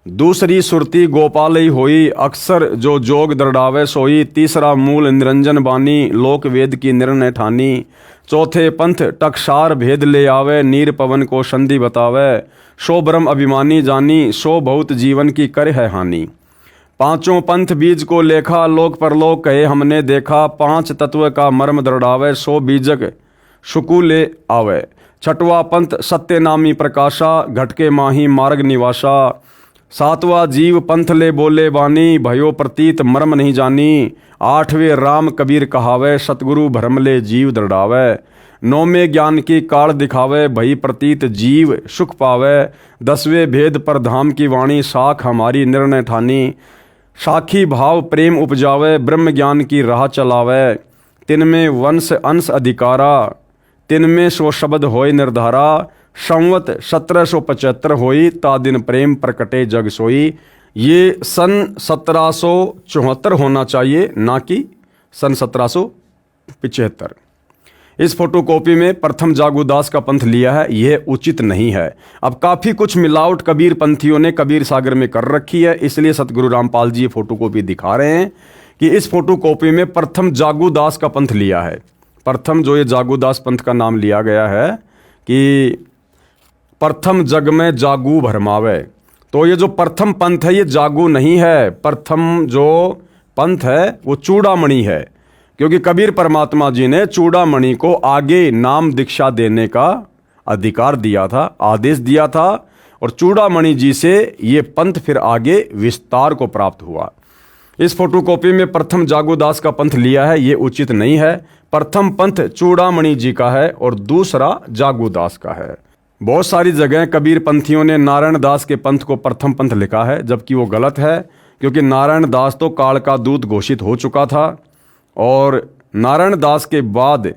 [SPEAKER 1] दूसरी सुरती गोपाल ही होई, अक्सर जो जोग दृढ़ावे सोई। तीसरा मूल निरंजन बानी, लोक वेद की निर्णय ठानी। चौथे पंथ टकसार भेद ले आवे, नीर पवन को संधि बतावे, सो ब्रह्म अभिमानी जानी, सो बहुत जीवन की कर है हानि। पांचों पंथ बीज को लेखा, लोक परलोक कहे हमने देखा, 5 तत्व का मर्म दृढ़ावे, सो बीजक शुकु ले आवे। छठवां पंथ सत्य नामी प्रकाशा, घटके माही मार्ग निवासा। 7वां जीव पंथ ले बोले बानी, भयो प्रतीत मर्म नहीं जानी। 8वें राम कबीर कहावे, सतगुरु भरम ले जीव दृढ़ावे। 9वें ज्ञान की काल दिखावे, भई प्रतीत जीव सुख पावे। 10वें भेद पर धाम की वाणी, साख हमारी निर्णय ठानी। साखी भाव प्रेम उपजावे, ब्रह्म ज्ञान की राह चलावे। 3वें वंश अंश अधिकारा, 3वें सो शब्द होय निर्धारा। संवत 1775 होई, ता दिन प्रेम प्रकटे जग सोई। ये सन 1774 होना चाहिए, ना कि सन 1775। इस फोटोकॉपी में प्रथम जागूदास का पंथ लिया है, यह उचित नहीं है। अब काफ़ी कुछ मिलावट कबीर पंथियों ने कबीर सागर में कर रखी है, इसलिए सतगुरु रामपाल जी ये फोटोकॉपी दिखा रहे हैं कि इस फोटोकॉपी में प्रथम जागूदास का पंथ लिया है। प्रथम जो ये जागूदास पंथ का नाम लिया गया है कि प्रथम जग में जागू भरमावे, तो ये जो प्रथम पंथ है ये जागू नहीं है। प्रथम जो पंथ है वो चूड़ामणि है, क्योंकि कबीर परमात्मा जी ने चूड़ामणि को आगे नाम दीक्षा देने का अधिकार दिया था, आदेश दिया था, और चूड़ामणि जी से ये पंथ फिर आगे विस्तार को प्राप्त हुआ। इस फोटोकॉपी में प्रथम जागूदास का पंथ लिया है, ये उचित नहीं है। प्रथम पंथ चूड़ामणि जी का है और दूसरा जागूदास का है। बहुत सारी जगह कबीर पंथियों ने नारायण दास के पंथ को प्रथम पंथ लिखा है, जबकि वो गलत है, क्योंकि नारायण दास तो काल का दूत घोषित हो चुका था, और नारायण दास के बाद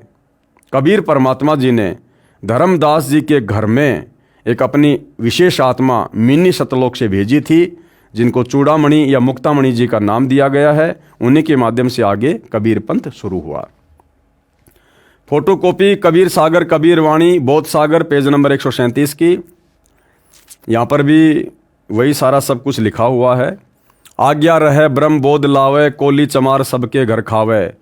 [SPEAKER 1] कबीर परमात्मा जी ने धर्मदास जी के घर में एक अपनी विशेष आत्मा मिनी सतलोक से भेजी थी, जिनको चूड़ामणि या मुक्तामणि जी का नाम दिया गया है। उन्हीं के माध्यम से आगे कबीर पंथ शुरू हुआ। फोटोकॉपी कबीर सागर कबीर वाणी बौद्ध सागर पेज नंबर 137 की। यहाँ पर भी वही सारा सब कुछ लिखा हुआ है। आज्ञा रहे ब्रह्म बोध लावे, कोली चमार सबके घर खावे।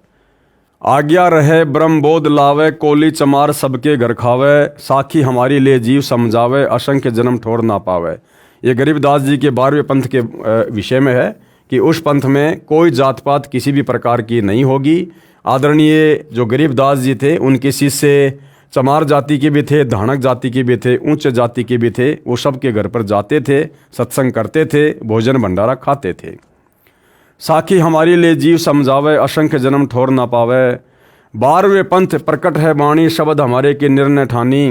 [SPEAKER 1] आज्ञा रहे ब्रह्म बोध लावे, कोली चमार सबके घर खावे। साखी हमारी ले जीव समझावे, असंख्य जन्म ठोर ना पावे। ये गरीबदास जी के 12वें पंथ के विषय में है कि उस पंथ में कोई जात पात किसी भी प्रकार की नहीं होगी। आदरणीय जो गरीबदास जी थे उनके शिष्य चमार जाति के भी थे, धानक जाति के भी थे, उच्च जाति के भी थे। वो सबके घर पर जाते थे, सत्संग करते थे, भोजन भंडारा खाते थे। साखी हमारी ले जीव समझावे, असंख्य जन्म ठोर ना पावे। 12वें पंथ प्रकट है वाणी, शब्द हमारे के निर्णय ठानी।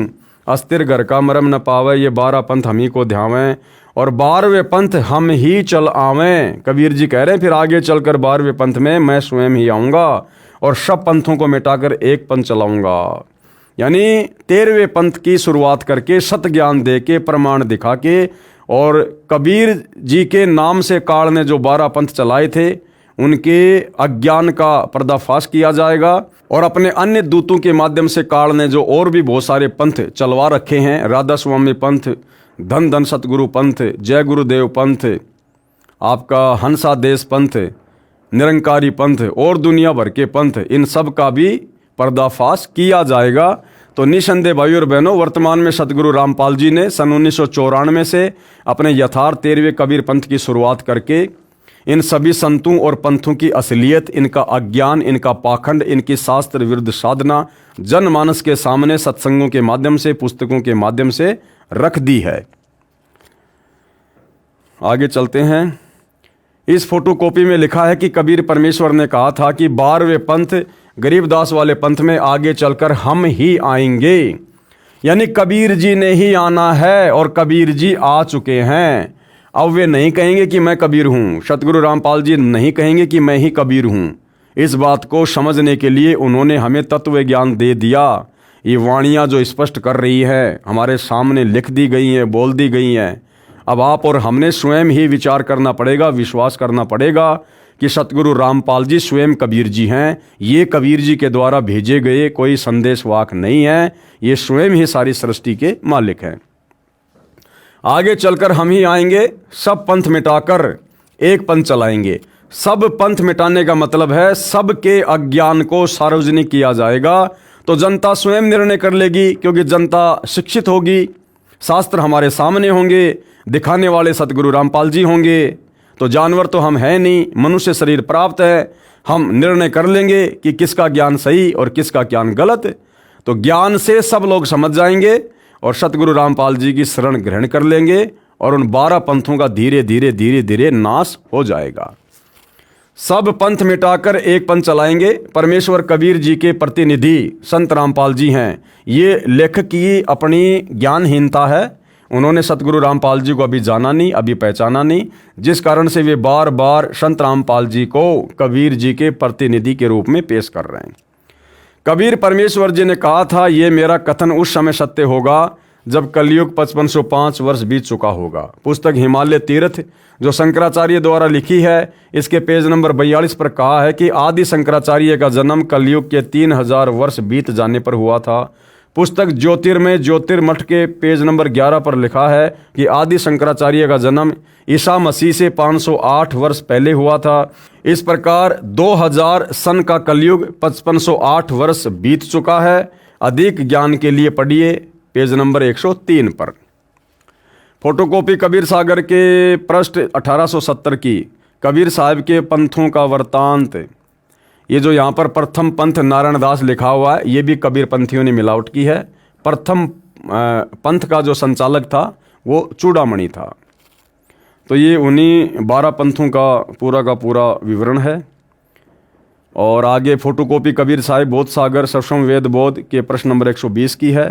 [SPEAKER 1] अस्थिर घर का मरम न पावे, ये 12 पंथ हम ही को ध्यावें, और 12वें पंथ हम ही चल आवें। कबीर जी कह रहे हैं फिर आगे चलकर 12वें पंथ में मैं स्वयं ही आऊँगा और सब पंथों को मिटाकर एक पंथ चलाऊँगा। यानी 13वें पंथ की शुरुआत करके सत ज्ञान दे के प्रमाण दिखा के, और कबीर जी के नाम से काल ने जो 12 पंथ चलाए थे उनके अज्ञान का पर्दाफाश किया जाएगा, और अपने अन्य दूतों के माध्यम से काल ने जो और भी बहुत सारे पंथ चलवा रखे हैं, राधा स्वामी पंथ, धन धन सतगुरु पंथ, जय गुरुदेव पंथ, आपका हंसा देश पंथ, निरंकारी पंथ और दुनिया भर के पंथ, इन सब का भी पर्दाफाश किया जाएगा। तो निसंदेह भाई और बहनों, वर्तमान में सतगुरु रामपाल जी ने सन 1994 से अपने यथार्थ 13वें कबीर पंथ की शुरुआत करके इन सभी संतों और पंथों की असलियत, इनका अज्ञान, इनका पाखंड, इनकी शास्त्र विरुद्ध साधना जनमानस के सामने सत्संगों के माध्यम से, पुस्तकों के माध्यम से रख दी है। आगे चलते हैं। इस फोटोकॉपी में लिखा है कि कबीर परमेश्वर ने कहा था कि 12वें पंथ गरीबदास वाले पंथ में आगे चलकर हम ही आएंगे, यानी कबीर जी ने ही आना है, और कबीर जी आ चुके हैं। अब वे नहीं कहेंगे कि मैं कबीर हूँ, सतगुरु रामपाल जी नहीं कहेंगे कि मैं ही कबीर हूँ। इस बात को समझने के लिए उन्होंने हमें तत्व ज्ञान दे दिया। ये वाणियाँ जो स्पष्ट कर रही है हमारे सामने लिख दी गई हैं, बोल दी गई हैं। अब आप और हमने स्वयं ही विचार करना पड़ेगा, विश्वास करना पड़ेगा कि सतगुरु रामपाल जी स्वयं कबीर जी हैं। ये कबीर जी के द्वारा भेजे गए कोई संदेशवाहक नहीं है, ये स्वयं ही सारी सृष्टि के मालिक हैं। आगे चलकर हम ही आएंगे, सब पंथ मिटाकर एक पंथ चलाएंगे। सब पंथ मिटाने का मतलब है सबके अज्ञान को सार्वजनिक किया जाएगा। तो जनता स्वयं निर्णय कर लेगी, क्योंकि जनता शिक्षित होगी, शास्त्र हमारे सामने होंगे, दिखाने वाले सतगुरु रामपाल जी होंगे। तो जानवर तो हम हैं नहीं, मनुष्य शरीर प्राप्त है, हम निर्णय कर लेंगे कि किसका ज्ञान सही और किसका ज्ञान गलत। तो ज्ञान से सब लोग समझ जाएंगे और सतगुरु रामपाल जी की शरण ग्रहण कर लेंगे, और उन 12 पंथों का धीरे धीरे धीरे धीरे नाश हो जाएगा। सब पंथ मिटाकर एक पंथ चलाएंगे। परमेश्वर कबीर जी के प्रतिनिधि संत रामपाल जी हैं। ये लेखक की अपनी ज्ञानहीनता है, उन्होंने सतगुरु रामपाल जी को अभी जाना नहीं, अभी पहचाना नहीं, जिस कारण से वे बार बार संत रामपाल जी को कबीर जी के प्रतिनिधि के रूप में पेश कर रहे हैं। कबीर परमेश्वर जी ने कहा था, ये मेरा कथन उस समय सत्य होगा जब कलयुग 5505 वर्ष बीत चुका होगा। पुस्तक हिमालय तीर्थ जो शंकराचार्य द्वारा लिखी है, इसके पेज नंबर 42 पर कहा है कि आदि शंकराचार्य का जन्म कलयुग के 3000 वर्ष बीत जाने पर हुआ था। पुस्तक ज्योतिर्मय ज्योतिर्मठ के पेज नंबर 11 पर लिखा है कि आदि शंकराचार्य का जन्म ईसा मसीह से 508 वर्ष पहले हुआ था। इस प्रकार 2000 सन का कलयुग 5508 वर्ष बीत चुका है। अधिक ज्ञान के लिए पढ़िए पेज नंबर 103 पर। फोटोकॉपी कबीर सागर के पृष्ठ 1870 की कबीर साहब के पंथों का वृत्तांत। ये जो यहाँ पर प्रथम पंथ नारायण दास लिखा हुआ है, ये भी कबीर पंथियों ने मिलावट की है। प्रथम पंथ का जो संचालक था वो चूड़ामणि था। तो ये उन्हीं 12 पंथों का पूरा विवरण है। और आगे फोटोकॉपी कबीर साहिब बोध सागर सक्षम वेद बोध के प्रश्न नंबर 120 की है।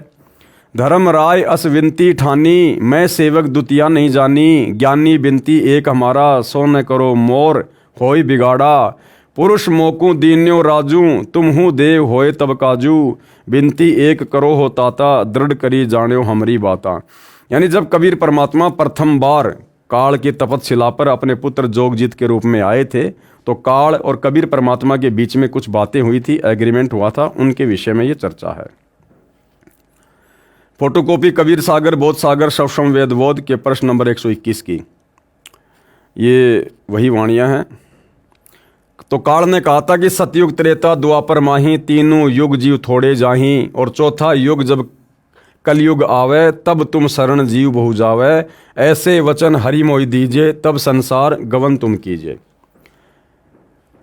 [SPEAKER 1] धर्म राय अस विनती ठानी, मैं सेवक दुतिया नहीं जानी। ज्ञानी बिनती एक हमारा, सो न करो मोर होई बिगाड़ा। पुरुष मोकू दीन्यो राजू, तुम हूँ देव होए तब काजू। बिनती एक करो हो ताता, दृढ़ करी जान्यो हमरी बाता। यानी जब कबीर परमात्मा प्रथम बार काल की तपतशिला पर अपने पुत्र जोगजीत के रूप में आए थे, तो काल और कबीर परमात्मा के बीच में कुछ बातें हुई थी, एग्रीमेंट हुआ था, उनके विषय में ये चर्चा है। फोटोकॉपी कबीर सागर बोध सागर सक्षम वेद बोध के प्रश्न नंबर 121 की ये वही वाणियाँ हैं। तो काल ने कहा था कि सतयुग त्रेता द्वापर माही, तीनों युग जीव थोड़े जाही। और चौथा युग जब कलयुग आवे, तब तुम शरण जीव बहु जावे। ऐसे वचन हरि मोहि दीजे, तब संसार गवन तुम कीजिए।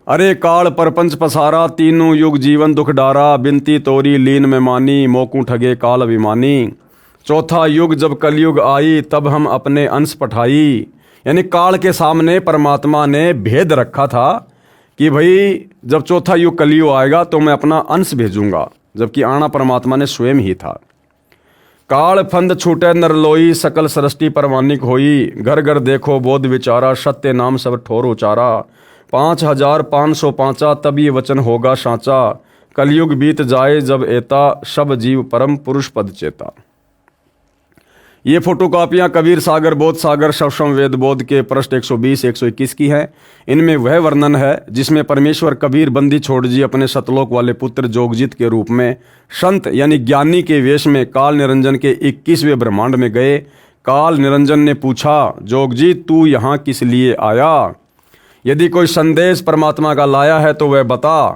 [SPEAKER 1] अरे काल परपंच पसारा, तीनों युग जीवन दुख डारा। बिनती तोरी लीन में मानी, मोकू ठगे काल अभिमानी। चौथा युग जब कलयुग आई, तब हम अपने अंश पठाई। यानी काल के सामने परमात्मा ने भेद रखा था कि भाई जब चौथा युग कलयुग आएगा तो मैं अपना अंश भेजूंगा, जबकि आना परमात्मा ने स्वयं ही था। काल फंद छूटे नरलोई, सकल सृष्टि परवानिक होई। घर घर देखो बोध विचारा, सत्य नाम सब ठोर उचारा। 5505 तब ये वचन होगा साचा। कलयुग बीत जाए जब एता, सब जीव परम पुरुष पद चेता। ये फोटोकॉपियाँ कबीर सागर बोध सागर सक्षम वेद बोध के पृष्ठ 120-121 की हैं। इनमें वह वर्णन है जिसमें परमेश्वर कबीर बंदी छोड़ जी अपने सतलोक वाले पुत्र जोगजीत के रूप में संत यानी ज्ञानी के वेश में काल निरंजन के 21वें ब्रह्मांड में गए। काल निरंजन ने पूछा, जोगजीत तू यहाँ किस लिए आया? यदि कोई संदेश परमात्मा का लाया है तो वह बता।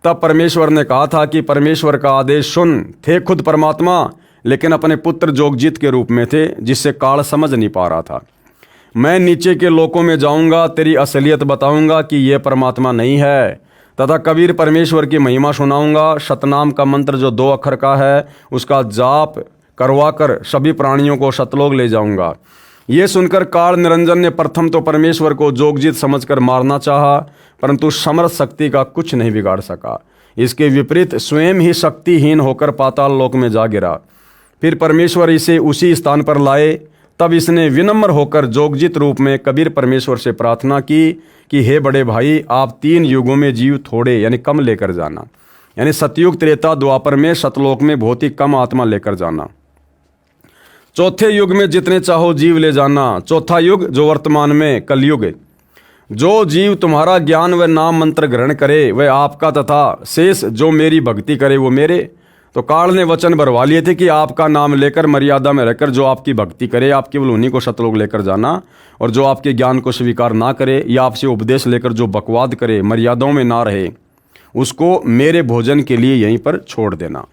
[SPEAKER 1] तब परमेश्वर ने कहा था कि परमेश्वर का आदेश सुन। थे खुद परमात्मा, लेकिन अपने पुत्र जोगजीत के रूप में थे, जिससे काल समझ नहीं पा रहा था। मैं नीचे के लोकों में जाऊंगा, तेरी असलियत बताऊंगा कि यह परमात्मा नहीं है। तथा कबीर परमेश्वर की महिमा सुनाऊंगा। सतनाम का मंत्र जो 2 अक्षर का है, उसका जाप करवाकर सभी प्राणियों को सतलोक ले जाऊंगा। ये सुनकर काल निरंजन ने प्रथम तो परमेश्वर को जोगजीत समझकर मारना चाहा, परंतु समर्थ शक्ति का कुछ नहीं बिगाड़ सका। इसके विपरीत स्वयं ही शक्तिहीन होकर पाताल लोक में जा गिरा। फिर परमेश्वर इसे उसी स्थान पर लाए। तब इसने विनम्र होकर जोगजीत रूप में कबीर परमेश्वर से प्रार्थना की कि हे बड़े भाई, आप 3 युगों में जीव थोड़े यानी कम लेकर जाना। यानी सतयुग त्रेता द्वापर में सतलोक में बहुत ही कम आत्मा लेकर जाना। चौथे युग में जितने चाहो जीव ले जाना। चौथा युग जो वर्तमान में कलयुग है, जो जीव तुम्हारा ज्ञान व नाम मंत्र ग्रहण करे वह आपका, तथा शेष जो मेरी भक्ति करे वो मेरे। तो काल ने वचन भरवा लिए थे कि आपका नाम लेकर मर्यादा में रहकर जो आपकी भक्ति करे, आप केवल उन्हीं को सतलोक लेकर जाना। और जो आपके ज्ञान को स्वीकार ना करे या आपसे उपदेश लेकर जो बकवाद करे, मर्यादाओं में ना रहे, उसको मेरे भोजन के लिए यहीं पर छोड़ देना।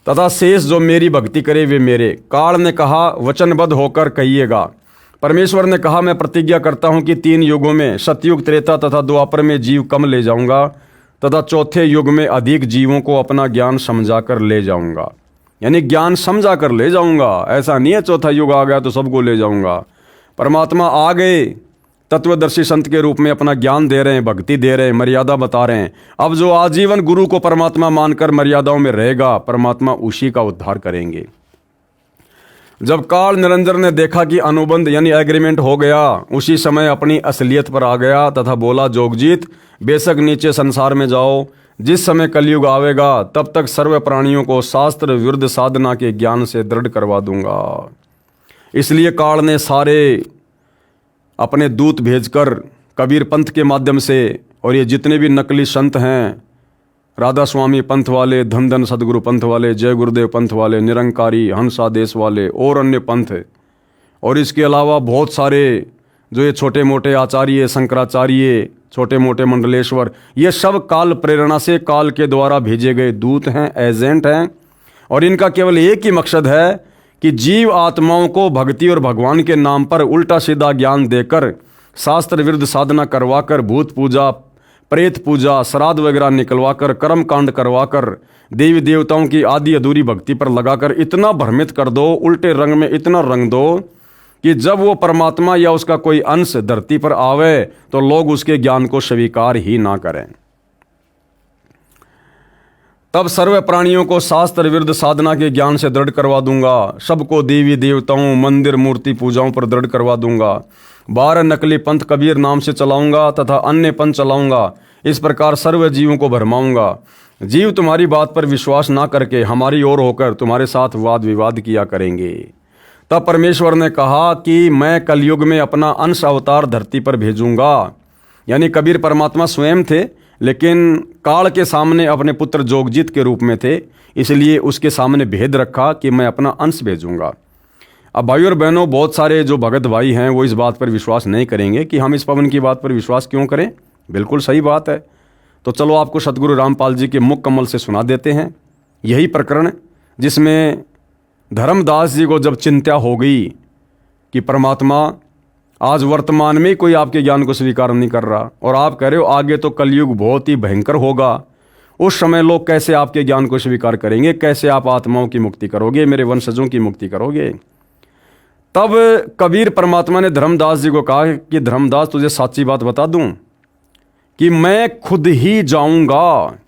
[SPEAKER 1] तथा शेष जो मेरी भक्ति करे वे मेरे। काल ने कहा, वचनबद्ध होकर कहिएगा। परमेश्वर ने कहा, मैं प्रतिज्ञा करता हूं कि 3 युगों में सतयुग त्रेता तथा द्वापर में जीव कम ले जाऊंगा, तथा चौथे युग में अधिक जीवों को अपना ज्ञान समझाकर ले जाऊंगा। यानी ज्ञान समझा कर ले जाऊंगा। ऐसा नहीं है चौथा युग आ गया तो सबको ले जाऊंगा। परमात्मा आ गए, तत्वदर्शी संत के रूप में अपना ज्ञान दे रहे हैं, भक्ति दे रहे हैं, मर्यादा बता रहे हैं। अब जो आजीवन गुरु को परमात्मा मानकर मर्यादाओं में रहेगा, परमात्मा उसी का उद्धार करेंगे। जब काल निरंजन ने देखा कि अनुबंध यानी एग्रीमेंट हो गया, उसी समय अपनी असलियत पर आ गया तथा बोला, जोगजीत बेशक नीचे संसार में जाओ। जिस समय कलयुग आवेगा तब तक सर्व प्राणियों को शास्त्र विरुद्ध साधना के ज्ञान से दृढ़ करवा दूंगा। इसलिए काल ने सारे अपने दूत भेजकर कबीर पंथ के माध्यम से, और ये जितने भी नकली संत हैं, राधा स्वामी पंथ वाले, धन धन सदगुरु पंथ वाले, जय गुरुदेव पंथ वाले, निरंकारी हंसादेश वाले और अन्य पंथ और इसके अलावा बहुत सारे जो ये छोटे मोटे आचार्य, शंकराचार्य, छोटे मोटे मंडलेश्वर, ये सब काल प्रेरणा से काल के द्वारा भेजे गए दूत हैं, एजेंट हैं। और इनका केवल एक ही मकसद है कि जीव आत्माओं को भक्ति और भगवान के नाम पर उल्टा सीधा ज्ञान देकर, शास्त्र विरुद्ध साधना करवाकर, भूत पूजा, प्रेत पूजा, श्राद्ध वगैरह निकलवाकर, कर्म कांड करवाकर, देवी देवताओं की आदि अधूरी भक्ति पर लगाकर इतना भ्रमित कर दो, उल्टे रंग में इतना रंग दो कि जब वो परमात्मा या उसका कोई अंश धरती पर आवे तो लोग उसके ज्ञान को स्वीकार ही ना करें। तब सर्व प्राणियों को शास्त्र विरुद्ध साधना के ज्ञान से दृढ़ करवा दूंगा, सबको देवी देवताओं, मंदिर, मूर्ति पूजाओं पर दृढ़ करवा दूंगा। 12 नकली पंथ कबीर नाम से चलाऊंगा तथा अन्य पंथ चलाऊंगा। इस प्रकार सर्व जीवों को भरमाऊंगा। जीव तुम्हारी बात पर विश्वास ना करके हमारी ओर होकर तुम्हारे साथ वाद विवाद किया करेंगे। तब परमेश्वर ने कहा कि मैं कलयुग में अपना अंश अवतार धरती पर भेजूंगा। यानी कबीर परमात्मा स्वयं थे, लेकिन काल के सामने अपने पुत्र जोगजीत के रूप में थे, इसलिए उसके सामने भेद रखा कि मैं अपना अंश भेजूंगा। अब भाई और बहनों, बहुत सारे जो भगत भाई हैं वो इस बात पर विश्वास नहीं करेंगे कि हम इस पवन की बात पर विश्वास क्यों करें। बिल्कुल सही बात है। तो चलो आपको सतगुरु रामपाल जी के मुख कमल से सुना देते हैं यही प्रकरण, जिसमें धर्मदास जी को जब चिंता हो गई कि परमात्मा आज वर्तमान में कोई आपके ज्ञान को स्वीकार नहीं कर रहा और आप कह रहे हो आगे तो कलयुग बहुत ही भयंकर होगा, उस समय लोग कैसे आपके ज्ञान को स्वीकार करेंगे, कैसे आप आत्माओं की मुक्ति करोगे, मेरे वंशजों की मुक्ति करोगे। तब कबीर परमात्मा ने धर्मदास जी को कहा कि धर्मदास, तुझे सच्ची बात बता दूं कि मैं खुद ही जाऊंगा,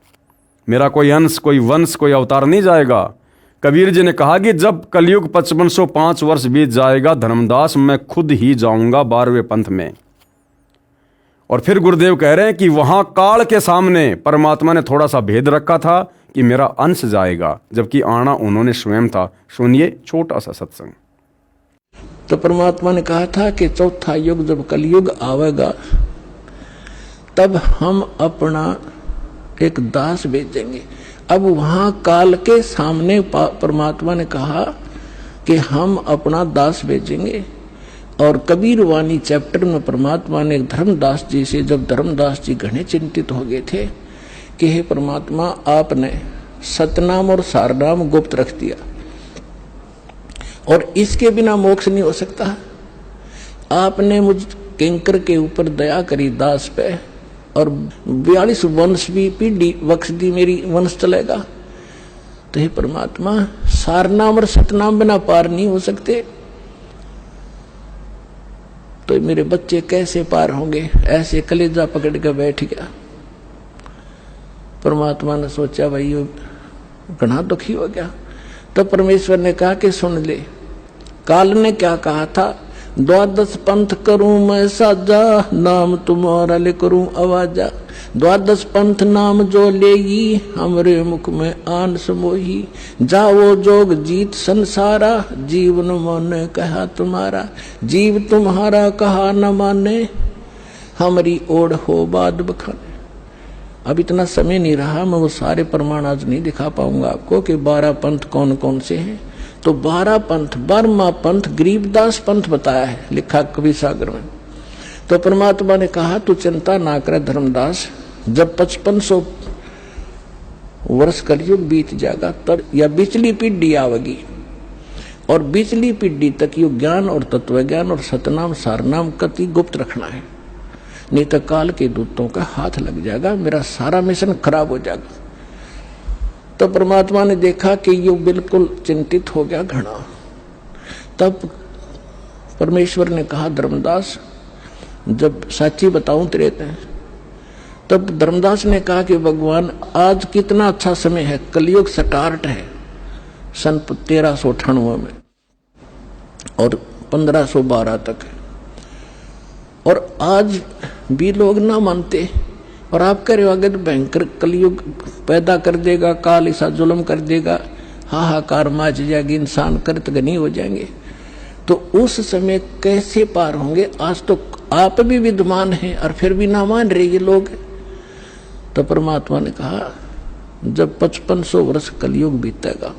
[SPEAKER 1] मेरा कोई अंश, कोई वंश, कोई अवतार नहीं जाएगा। कबीर जी ने कहा कि जब कलयुग 5505 वर्ष बीत जाएगा धर्मदास, मैं खुद ही जाऊंगा 12वें पंथ में। और फिर गुरुदेव कह रहे हैं कि वहां काल के सामने परमात्मा ने थोड़ा सा भेद रखा था कि मेरा अंश जाएगा, जबकि आना उन्होंने स्वयं था। सुनिए छोटा सा सत्संग।
[SPEAKER 2] तो परमात्मा ने कहा था कि चौथा युग जब कलयुग आवेगा तब हम अपना एक दास भेजेंगे। अब वहां काल के सामने परमात्मा ने कहा कि हम अपना दास भेजेंगे। और कबीर वाणी चैप्टर में परमात्मा ने धर्मदास जी से, जब धर्मदास जी घने चिंतित हो गए थे कि हे परमात्मा, आपने सतनाम और सारनाम गुप्त रख दिया और इसके बिना मोक्ष नहीं हो सकता। आपने मुझ किंकर के ऊपर दया करी दास पे और 42 वंश भी पीढ़ी बख्श दी, मेरी वंश चलेगा। तो हे परमात्मा, सारनाम और सतनाम बिना पार नहीं हो सकते, तो मेरे बच्चे कैसे पार होंगे? ऐसे कलेजा पकड़ के बैठ गया। परमात्मा ने सोचा भाई ये घना दुखी हो गया। तो परमेश्वर ने कहा कि सुन ले, काल ने क्या कहा था, 12 पंथ करूं मैं साजा, नाम तुम्हारा ले करूं आवाजा। 12 पंथ नाम जो लेगी, हमरे मुख में आन समोही। जाओ जोग जीत संसारा, जीवन माने कहा तुम्हारा। जीव तुम्हारा कहा न माने, हमारी ओढ़ हो बाद बखाने। अब इतना समय नहीं रहा, मैं वो सारे प्रमाण आज नहीं दिखा पाऊंगा आपको कि 12 पंथ कौन कौन से हैं। तो 12 पंथ, बर्मा पंथ, गरीबदास पंथ बताया है, लिखा कवि सागर में। तो परमात्मा ने कहा तू चिंता ना कर धर्मदास, जब 5500 वर्ष कलयुग बीत जाएगा तब या बिचली पीढ़ी आवेगी, और बिचली पीढ़ी तक यो ज्ञान और तत्व ज्ञान और सतनाम सारनाम कति गुप्त रखना है, नहीं तो काल के दूतों का हाथ लग जाएगा, मेरा सारा मिशन खराब हो जाएगा। तो परमात्मा ने देखा कि यो बिल्कुल चिंतित हो गया घना। तब परमेश्वर ने कहा धर्मदास, जब साची बताऊं तेरे ते। तब धर्मदास ने कहा कि भगवान आज कितना अच्छा समय है, कलयुग स्टार्ट है सन 1398 में और 1512 तक है, और आज भी लोग ना मानते, और आप कह रहे हो आगे तो भयंकर कलयुग पैदा कर देगा, काल ऐसा जुल्म कर देगा, हाहाकार मच जाएगी, इंसान कृतघ्नी हो जाएंगे। तो उस समय कैसे पार होंगे? आज तो आप भी विद्वान हैं और फिर भी ना मान रहे ये लोग। तो परमात्मा ने कहा जब 5500 वर्ष कलयुग बीतेगा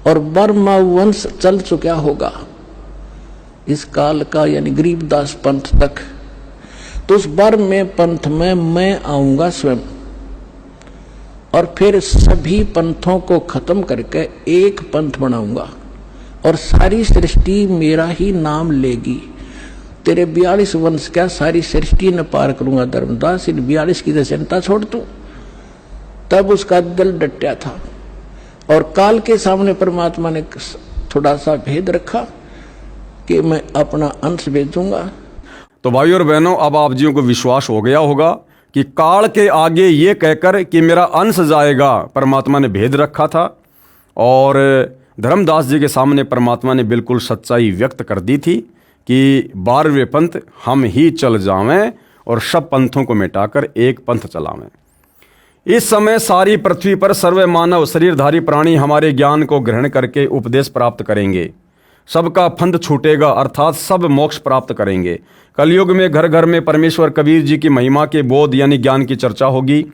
[SPEAKER 2] और बर्मा वंश चल चुका होगा, इस काल का यानी गरीबदास पंथ तक, तो उस बार में पंथ में मैं आऊंगा स्वयं और फिर सभी पंथों को खत्म करके एक पंथ बनाऊंगा और सारी सृष्टि मेरा ही नाम लेगी। तेरे 42 वंश क्या सारी सृष्टि न पार करूंगा धर्मदास, इन 42 की तो चिंता छोड़ तू। तब उसका दिल डटा था और काल के सामने परमात्मा ने थोड़ा सा भेद रखा कि मैं अपना अंश भेजूंगा।
[SPEAKER 1] तो भाइयों और बहनों, अब आप जियों को विश्वास हो गया होगा कि काल के आगे ये कहकर कि मेरा अंश जाएगा, परमात्मा ने भेद रखा था और धर्मदास जी के सामने परमात्मा ने बिल्कुल सच्चाई व्यक्त कर दी थी कि 12वें पंथ हम ही चल जावें और सब पंथों को मिटाकर एक पंथ चलावें। इस समय सारी पृथ्वी पर सर्व मानव शरीरधारी प्राणी हमारे ज्ञान को ग्रहण करके उपदेश प्राप्त करेंगे, सबका फंद छूटेगा अर्थात सब मोक्ष प्राप्त करेंगे। कलयुग में घर घर में परमेश्वर कबीर जी की महिमा के बोध यानी ज्ञान की चर्चा होगी।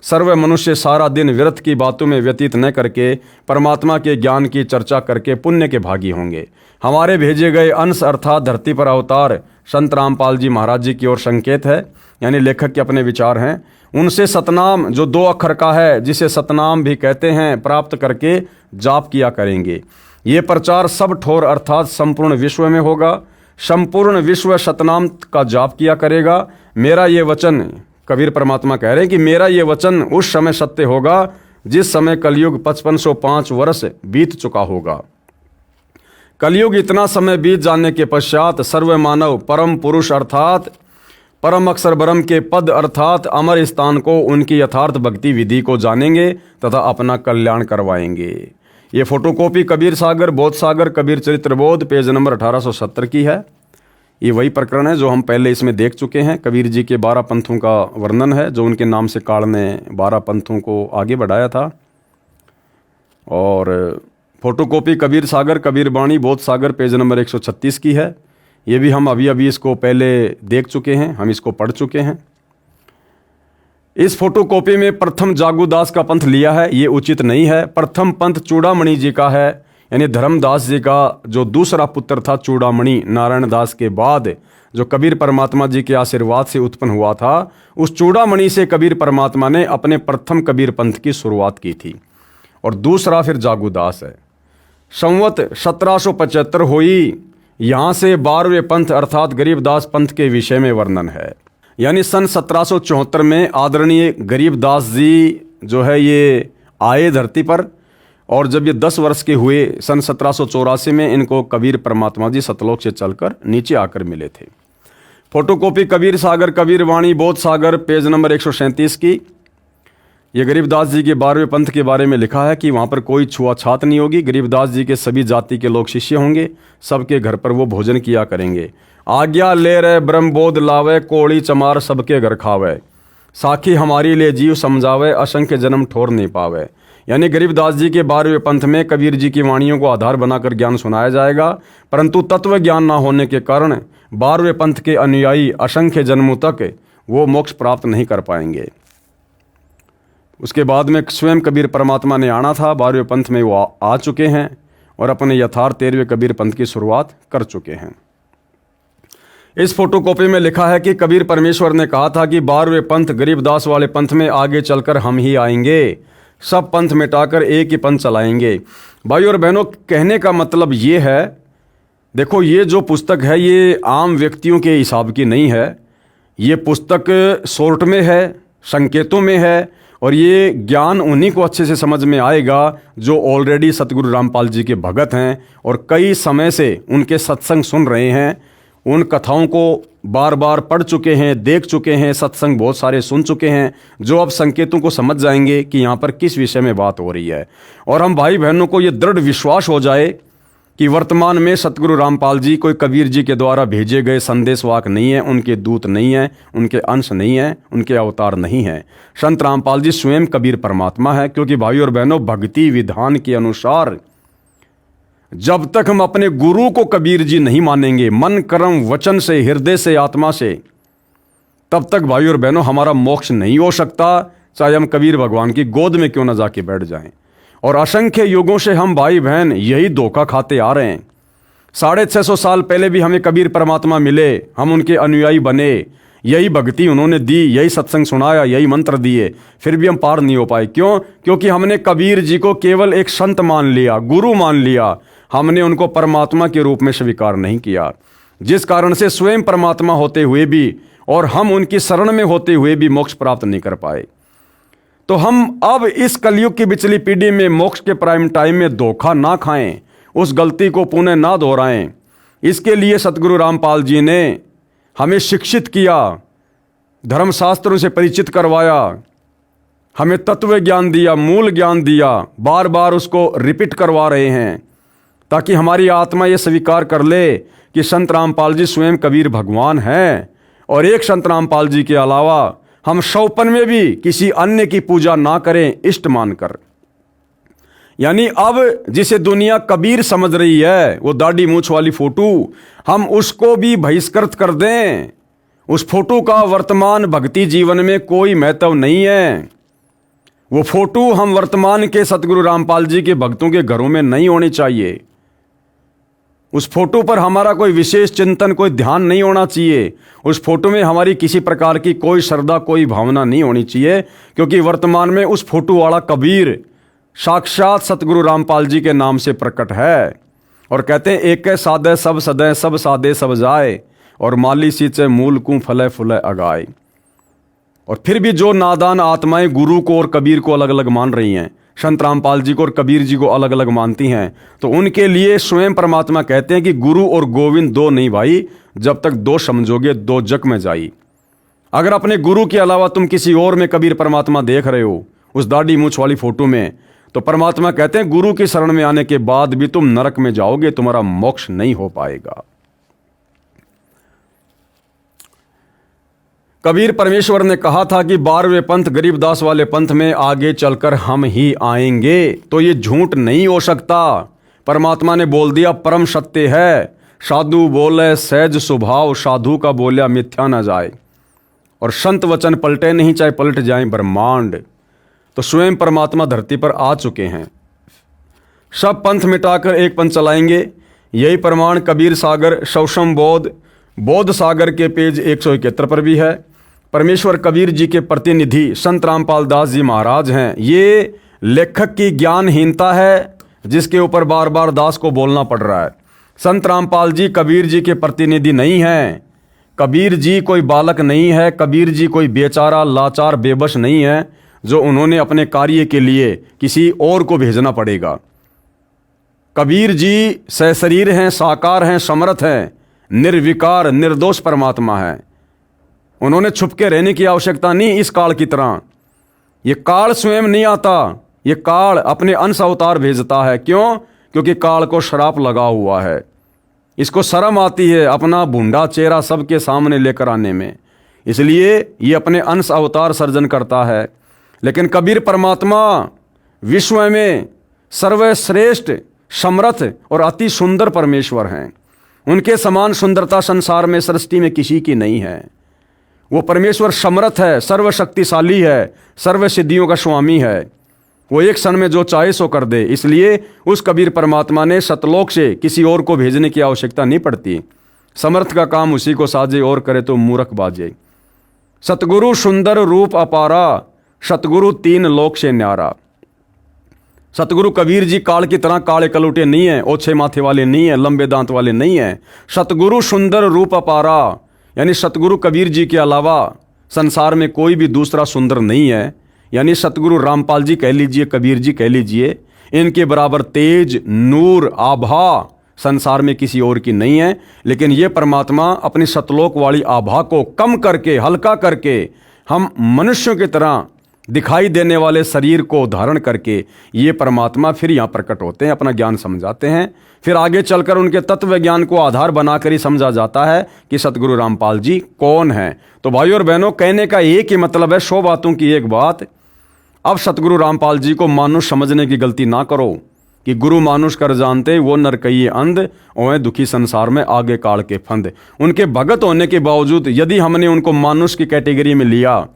[SPEAKER 1] सर्व मनुष्य सारा दिन व्यर्थ की बातों में व्यतीत न करके परमात्मा के ज्ञान की चर्चा करके पुण्य के भागी होंगे। हमारे भेजे गए अंश अर्थात धरती पर अवतार संत रामपाल जी महाराज जी की ओर संकेत है, यानी लेखक के अपने विचार हैं। उनसे सतनाम जो 2 अक्षर का है, जिसे सतनाम भी कहते हैं, प्राप्त करके जाप किया करेंगे। ये प्रचार सब ठोर अर्थात संपूर्ण विश्व में होगा। संपूर्ण विश्व सतनाम का जाप किया करेगा। मेरा ये वचन, कबीर परमात्मा कह रहे हैं कि मेरा ये वचन उस समय सत्य होगा जिस समय कलयुग 5505 वर्ष बीत चुका होगा। कलयुग इतना समय बीत जाने के पश्चात सर्व मानव परम पुरुष अर्थात परम अक्षर ब्रह्म के पद अर्थात अमर स्थान को उनकी यथार्थ भक्ति विधि को जानेंगे तथा अपना कल्याण करवाएंगे। ये फोटोकॉपी कबीर सागर बोध सागर कबीर चरित्र बोध पेज नंबर 1870 की है। ये वही प्रकरण है जो हम पहले इसमें देख चुके हैं। कबीर जी के 12 पंथों का वर्णन है जो उनके नाम से काल ने 12 पंथों को आगे बढ़ाया था। और फोटोकॉपी कबीर सागर कबीर बाणी बोध सागर पेज नंबर 136 की है। ये भी हम अभी इसको पहले देख चुके हैं, हम इसको पढ़ चुके हैं। इस फोटोकॉपी में प्रथम जागूदास का पंथ लिया है, ये उचित नहीं है। प्रथम पंथ चूड़ामणि जी का है, यानी धर्मदास जी का जो दूसरा पुत्र था चूड़ामणि, नारायण दास के बाद जो कबीर परमात्मा जी के आशीर्वाद से उत्पन्न हुआ था, उस चूड़ामणि से कबीर परमात्मा ने अपने प्रथम कबीर पंथ की शुरुआत की थी। और दूसरा फिर जागूदास है। संवत 1775 हुई, यहाँ से 12वें पंथ अर्थात गरीबदास पंथ के विषय में वर्णन है। यानी सन 1774 में आदरणीय गरीबदास जी जो है ये आए धरती पर, और जब ये 10 वर्ष के हुए सन 1784 में इनको कबीर परमात्मा जी सतलोक से चलकर नीचे आकर मिले थे। फोटोकॉपी कबीर सागर कबीर वाणी बोध सागर पेज नंबर 137 की। ये गरीबदास जी के 12वें पंथ के बारे में लिखा है कि वहाँ पर कोई छुआछात नहीं होगी। गरीबदास जी के सभी जाति के लोग शिष्य होंगे, सबके घर पर वो भोजन किया करेंगे। आज्ञा ले रहे ब्रह्मबोध लावे, कोड़ी चमार सबके घर खावे, साखी हमारी ले जीव समझावे, असंख्य जन्म ठोर नहीं पावे। यानी गरीबदास जी के 12वें पंथ में कबीर जी की वाणियों को आधार बनाकर ज्ञान सुनाया जाएगा, परंतु तत्व ज्ञान न होने के कारण 12वें पंथ के अनुयायी असंख्य जन्मों तक वो मोक्ष प्राप्त नहीं कर पाएंगे। उसके बाद में स्वयं कबीर परमात्मा ने आना था, 12वें पंथ में वो आ चुके हैं और अपने यथार्थ 13वें कबीर पंथ की शुरुआत कर चुके हैं। इस फोटोकॉपी में लिखा है कि कबीर परमेश्वर ने कहा था कि 12वें पंथ गरीबदास वाले पंथ में आगे चलकर हम ही आएंगे, सब पंथ मिटाकर एक ही पंथ चलाएंगे। भाई और बहनों, कहने का मतलब ये है, देखो ये जो पुस्तक है ये आम व्यक्तियों के हिसाब की नहीं है। ये पुस्तक शॉर्ट में है, संकेतों में है, और ये ज्ञान उन्हीं को अच्छे से समझ में आएगा जो ऑलरेडी सतगुरु रामपाल जी के भगत हैं और कई समय से उनके सत्संग सुन रहे हैं, उन कथाओं को बार बार पढ़ चुके हैं, देख चुके हैं, सत्संग बहुत सारे सुन चुके हैं, जो अब संकेतों को समझ जाएंगे कि यहाँ पर किस विषय में बात हो रही है। और हम भाई बहनों को ये दृढ़ विश्वास हो जाए कि वर्तमान में सतगुरु रामपाल जी कोई कबीर जी के द्वारा भेजे गए संदेशवाहक नहीं है, उनके दूत नहीं हैं, उनके अंश नहीं हैं, उनके अवतार नहीं हैं। संत रामपाल जी स्वयं कबीर परमात्मा है। क्योंकि भाई और बहनों, भक्ति विधान के अनुसार जब तक हम अपने गुरु को कबीर जी नहीं मानेंगे मन कर्म वचन से, हृदय से, आत्मा से, तब तक भाई और बहनों हमारा मोक्ष नहीं हो सकता, चाहे हम कबीर भगवान की गोद में क्यों न जाके बैठ जाएं। और असंख्य युगों से हम भाई बहन यही धोखा खाते आ रहे हैं। 650 साल पहले भी हमें कबीर परमात्मा मिले, हम उनके अनुयायी बने, यही भक्ति उन्होंने दी, यही सत्संग सुनाया, यही मंत्र दिए, फिर भी हम पार नहीं हो पाए। क्यों? क्योंकि हमने कबीर जी को केवल एक संत मान लिया, गुरु मान लिया, हमने उनको परमात्मा के रूप में स्वीकार नहीं किया, जिस कारण से स्वयं परमात्मा होते हुए भी और हम उनकी शरण में होते हुए भी मोक्ष प्राप्त नहीं कर पाए। तो हम अब इस कलयुग की बिचली पीढ़ी में मोक्ष के प्राइम टाइम में धोखा ना खाएं, उस गलती को पुनः ना दोहराएं। इसके लिए सतगुरु रामपाल जी ने हमें शिक्षित किया, धर्मशास्त्रों से परिचित करवाया, हमें तत्व ज्ञान दिया, मूल ज्ञान दिया, बार बार उसको रिपीट करवा रहे हैं ताकि हमारी आत्मा ये स्वीकार कर ले कि संत रामपाल जी स्वयं कबीर भगवान हैं और एक संत रामपाल जी के अलावा हम शौपन में भी किसी अन्य की पूजा ना करें इष्ट मानकर। यानी अब जिसे दुनिया कबीर समझ रही है, वो दाढ़ी मूछ वाली फोटो, हम उसको भी बहिष्कृत कर दें। उस फोटो का वर्तमान भक्ति जीवन में कोई महत्व नहीं है। वो फोटो हम वर्तमान के सतगुरु रामपाल जी के भक्तों के घरों में नहीं होनी चाहिए। उस फोटो पर हमारा कोई विशेष चिंतन, कोई ध्यान नहीं होना चाहिए। उस फोटो में हमारी किसी प्रकार की कोई श्रद्धा, कोई भावना नहीं होनी चाहिए, क्योंकि वर्तमान में उस फोटो वाला कबीर साक्षात सतगुरु रामपाल जी के नाम से प्रकट है। और कहते हैं एक सादे सब सदै, सब सादे सब जाए, और माली सींचे मूल को फले फुले अगाए। और फिर भी जो नादान आत्माएं गुरु को और कबीर को अलग अलग मान रही हैं, संत रामपाल जी को और कबीर जी को अलग अलग मानती हैं, तो उनके लिए स्वयं परमात्मा कहते हैं कि गुरु और गोविंद दो नहीं भाई, जब तक दो समझोगे दो जग में जाई। अगर अपने गुरु के अलावा तुम किसी और में कबीर परमात्मा देख रहे हो, उस दाढ़ी मूछ वाली फोटो में, तो परमात्मा कहते हैं गुरु की शरण में आने के बाद भी तुम नरक में जाओगे, तुम्हारा मोक्ष नहीं हो पाएगा। कबीर परमेश्वर ने कहा था कि 12वें पंथ गरीबदास वाले पंथ में आगे चलकर हम ही आएंगे, तो ये झूठ नहीं हो सकता। परमात्मा ने बोल दिया परम सत्य है, साधु बोले सहज स्वभाव, साधु का बोलिया मिथ्या न जाए। और संत वचन पलटे नहीं, चाहे पलट जाए ब्रह्मांड। तो स्वयं परमात्मा धरती पर आ चुके हैं। सब पंथ मिटाकर एक पंथ चलाएंगे, यही प्रमाण कबीर सागर शौशम बौद्ध सागर के पेज 171 पर भी है। परमेश्वर कबीर जी के प्रतिनिधि संत रामपाल दास जी महाराज हैं। ये लेखक की ज्ञानहीनता है जिसके ऊपर बार बार दास को बोलना पड़ रहा है। संत रामपाल जी कबीर जी के प्रतिनिधि नहीं हैं। कबीर जी कोई बालक नहीं है, कबीर जी कोई बेचारा लाचार बेबस नहीं है जो उन्होंने अपने कार्य के लिए किसी और को भेजना पड़ेगा। कबीर जी सशरीर हैं, साकार हैं, समर्थ हैं, निर्विकार निर्दोष परमात्मा है। उन्होंने छुप के रहने की आवश्यकता नहीं इस काल की तरह। ये काल स्वयं नहीं आता, ये काल अपने अंश अवतार भेजता है। क्यों? क्योंकि काल को श्राप लगा हुआ है। इसको शर्म आती है अपना भूंडा चेहरा सबके सामने लेकर आने में, इसलिए ये अपने अंश अवतार सर्जन करता है। लेकिन कबीर परमात्मा विश्व में सर्वश्रेष्ठ, समर्थ और अति सुंदर परमेश्वर हैं। उनके समान सुंदरता संसार में सृष्टि में किसी की नहीं है। वो परमेश्वर समर्थ है, सर्वशक्तिशाली है, सर्व सिद्धियों का स्वामी है। वो एक क्षण में जो चाहे सो कर दे। इसलिए उस कबीर परमात्मा ने सतलोक से किसी और को भेजने की आवश्यकता नहीं पड़ती। समर्थ का काम उसी को साजे और करे तो मूर्ख बाजे। सतगुरु सुंदर रूप अपारा, सतगुरु तीन लोक से न्यारा। सतगुरु कबीर जी काल की तरह काले कलूटे नहीं है, ओछे माथे वाले नहीं है, लंबे दांत वाले नहीं है। सतगुरु सुंदर रूप अपारा, यानी सतगुरु कबीर जी के अलावा संसार में कोई भी दूसरा सुंदर नहीं है। यानी सतगुरु रामपाल जी कह लीजिए, कबीर जी कह लीजिए, इनके बराबर तेज, नूर, आभा संसार में किसी और की नहीं है। लेकिन ये परमात्मा अपनी सतलोक वाली आभा को कम करके, हल्का करके, हम मनुष्यों की तरह दिखाई देने वाले शरीर को धारण करके ये परमात्मा फिर यहाँ प्रकट होते हैं, अपना ज्ञान समझाते हैं। फिर आगे चलकर उनके तत्व ज्ञान को आधार बनाकर ही समझा जाता है कि सतगुरु रामपाल जी कौन हैं। तो भाइयों और बहनों, कहने का एक ही मतलब है, 100 बातों की एक बात। अब सतगुरु रामपाल जी को मानुष समझने की गलती ना करो कि गुरु मानुष कर जानते वो नर कहिए अंध, ओए दुखी संसार में आगे काल के फंद। उनके भगत होने के बावजूद यदि हमने उनको मानुष की कैटेगरी में लिया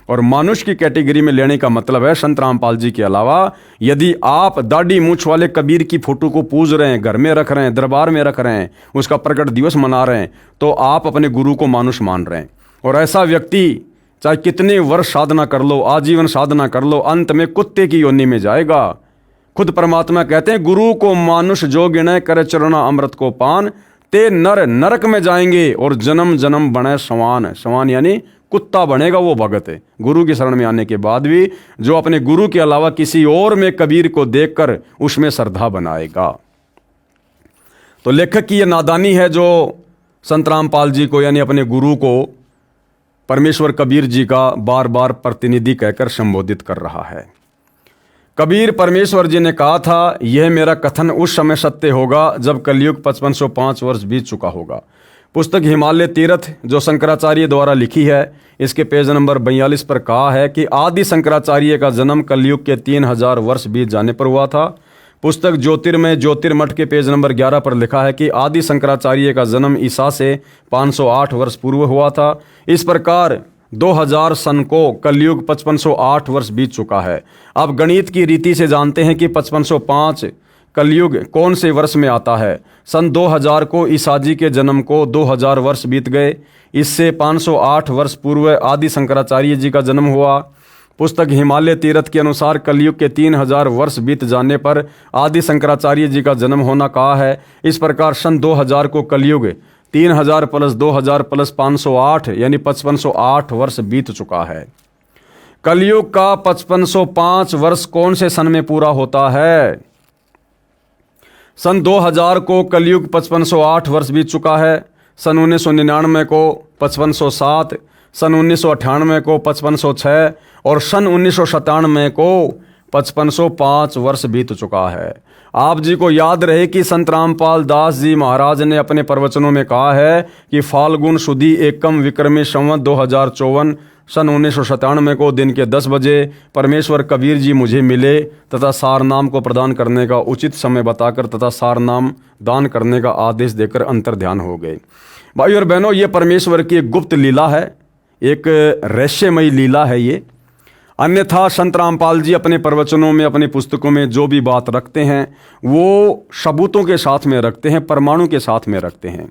[SPEAKER 1] और मानुष की कैटेगरी में लेने का मतलब है संत रामपाल जी के अलावा यदि आप दाढ़ी मूछ वाले कबीर की फोटो को पूज रहे हैं, घर में रख रहे हैं, दरबार में रख रहे हैं, उसका प्रकट दिवस मना रहे हैं, तो आप अपने गुरु को मानुष मान रहे हैं। और ऐसा व्यक्ति चाहे कितने वर्ष साधना कर लो, आजीवन साधना कर लो, अंत में कुत्ते की योनि में जाएगा। खुद परमात्मा कहते हैं, गुरु को मानुष जो गिने करे चरणा अमृत को पान, ते नर नरक में जाएंगे और जन्म जन्म बने सवान। सवान यानी कुत्ता बनेगा वो भगत है। गुरु की शरण में आने के बाद भी जो अपने गुरु के अलावा किसी और में कबीर को देखकर उसमें श्रद्धा बनाएगा। तो लेखक की यह नादानी है जो संत रामपाल जी को यानी अपने गुरु को परमेश्वर कबीर जी का बार बार प्रतिनिधि कहकर संबोधित कर रहा है। कबीर परमेश्वर जी ने कहा था, यह मेरा कथन उस समय सत्य होगा जब कलयुग 5505 वर्ष बीत चुका होगा। पुस्तक हिमालय तीर्थ जो शंकराचार्य द्वारा लिखी है, इसके पेज नंबर 42 पर कहा है कि आदि शंकराचार्य का जन्म कलयुग के 3000 वर्ष बीत जाने पर हुआ था। पुस्तक ज्योतिर्मय ज्योतिर्मठ के पेज नंबर 11 पर लिखा है कि आदि शंकराचार्य का जन्म ईसा से 508 वर्ष पूर्व हुआ था। इस प्रकार 2000 सन को कलयुग 5508 वर्ष बीत चुका है। अब गणित की रीति से जानते हैं कि 5505 कलयुग कौन से वर्ष में आता है। सन 2000 को ईसा जी के जन्म को 2000 वर्ष बीत गए। इससे 508 वर्ष पूर्व आदि शंकराचार्य जी का जन्म हुआ। पुस्तक हिमालय तीर्थ के अनुसार कलयुग के 3000 वर्ष बीत जाने पर आदि शंकराचार्य जी का जन्म होना कहा है। इस प्रकार सन 2000 को कलयुग 3000 प्लस 2000 प्लस 508 यानी 5508 वर्ष बीत चुका है। कलयुग का 5505 वर्ष कौन से सन में पूरा होता है? सन 2000 को कलयुग 5508 वर्ष बीत चुका है। सन 1999 को 5507, सन 1998 को 5506 और सन 1997 को 5505 वर्ष बीत चुका है। आप जी को याद रहे कि संत रामपाल दास जी महाराज ने अपने प्रवचनों में कहा है कि फाल्गुन शुद्धि एकम विक्रमी संवत 2054 सन 1997 को दिन के 10 बजे परमेश्वर कबीर जी मुझे मिले तथा सारनाम को प्रदान करने का उचित समय बताकर तथा सारनाम दान करने का आदेश देकर अंतर ध्यान हो गए। भाई और बहनों, ये परमेश्वर की एक गुप्त लीला है, एक रहस्यमयी लीला है ये। अन्यथा संत रामपाल जी अपने प्रवचनों में, अपनी पुस्तकों में जो भी बात रखते हैं वो सबूतों के साथ में रखते हैं, प्रमाणों के साथ में रखते हैं।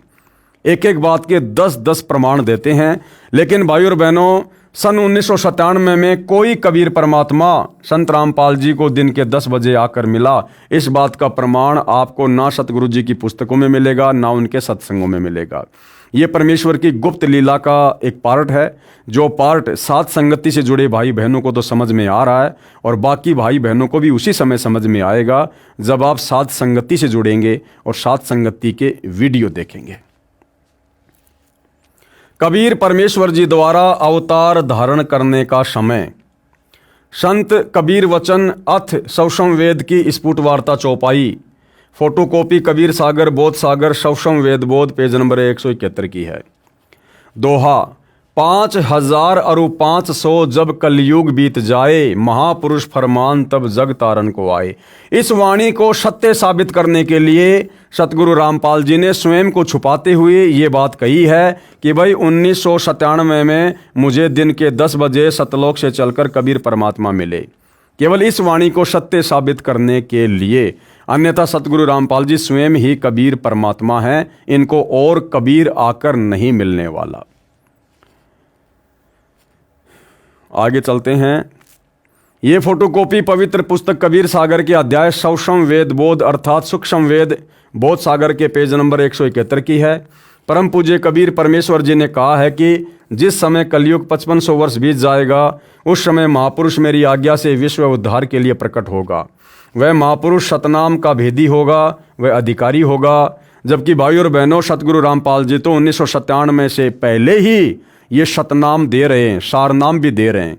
[SPEAKER 1] एक एक बात के 10-10 प्रमाण देते हैं। लेकिन भाई और बहनों, सन 1997 में कोई कबीर परमात्मा संत रामपाल जी को दिन के 10 बजे आकर मिला, इस बात का प्रमाण आपको ना सतगुरु जी की पुस्तकों में मिलेगा, ना उनके सत्संगों में मिलेगा। ये परमेश्वर की गुप्त लीला का एक पार्ट है, जो पार्ट सात संगति से जुड़े भाई बहनों को तो समझ में आ रहा है और बाकी भाई बहनों को भी उसी समय समझ में आएगा जब आप सात संगति से जुड़ेंगे और सात संगति के वीडियो देखेंगे। कबीर परमेश्वर जी द्वारा अवतार धारण करने का समय। संत कबीर वचन अथ सवसम वेद की स्फुट वार्ता चौपाई, फोटोकॉपी कबीर सागर बोध सागर सवसम वेद बोध, पेज नंबर 171 की है। दोहा, 5000 और 500 जब कलयुग बीत जाए, महापुरुष फरमान तब जग तारन को आए। इस वाणी को सत्य साबित करने के लिए सतगुरु रामपाल जी ने स्वयं को छुपाते हुए ये बात कही है कि भाई 1997 में मुझे दिन के 10 बजे सतलोक से चलकर कबीर परमात्मा मिले, केवल इस वाणी को सत्य साबित करने के लिए। अन्यथा सतगुरु रामपाल जी स्वयं ही कबीर परमात्मा हैं, इनको और कबीर आकर नहीं मिलने वाला। आगे चलते हैं। ये फोटोकॉपी पवित्र पुस्तक कबीर सागर के अध्याय सवसम वेद बोध अर्थात सूक्ष्म वेद बोध सागर के पेज नंबर 171 की है। परम पूज्य कबीर परमेश्वर जी ने कहा है कि जिस समय कलयुग 5500 वर्ष बीत जाएगा, उस समय महापुरुष मेरी आज्ञा से विश्व उद्धार के लिए प्रकट होगा। वह महापुरुष सतनाम का भेदी होगा, वह अधिकारी होगा। जबकि भाई और बहनों, सतगुरु रामपाल जी तो 1997 से पहले ही ये सतनाम दे रहे हैं, सारनाम भी दे रहे हैं।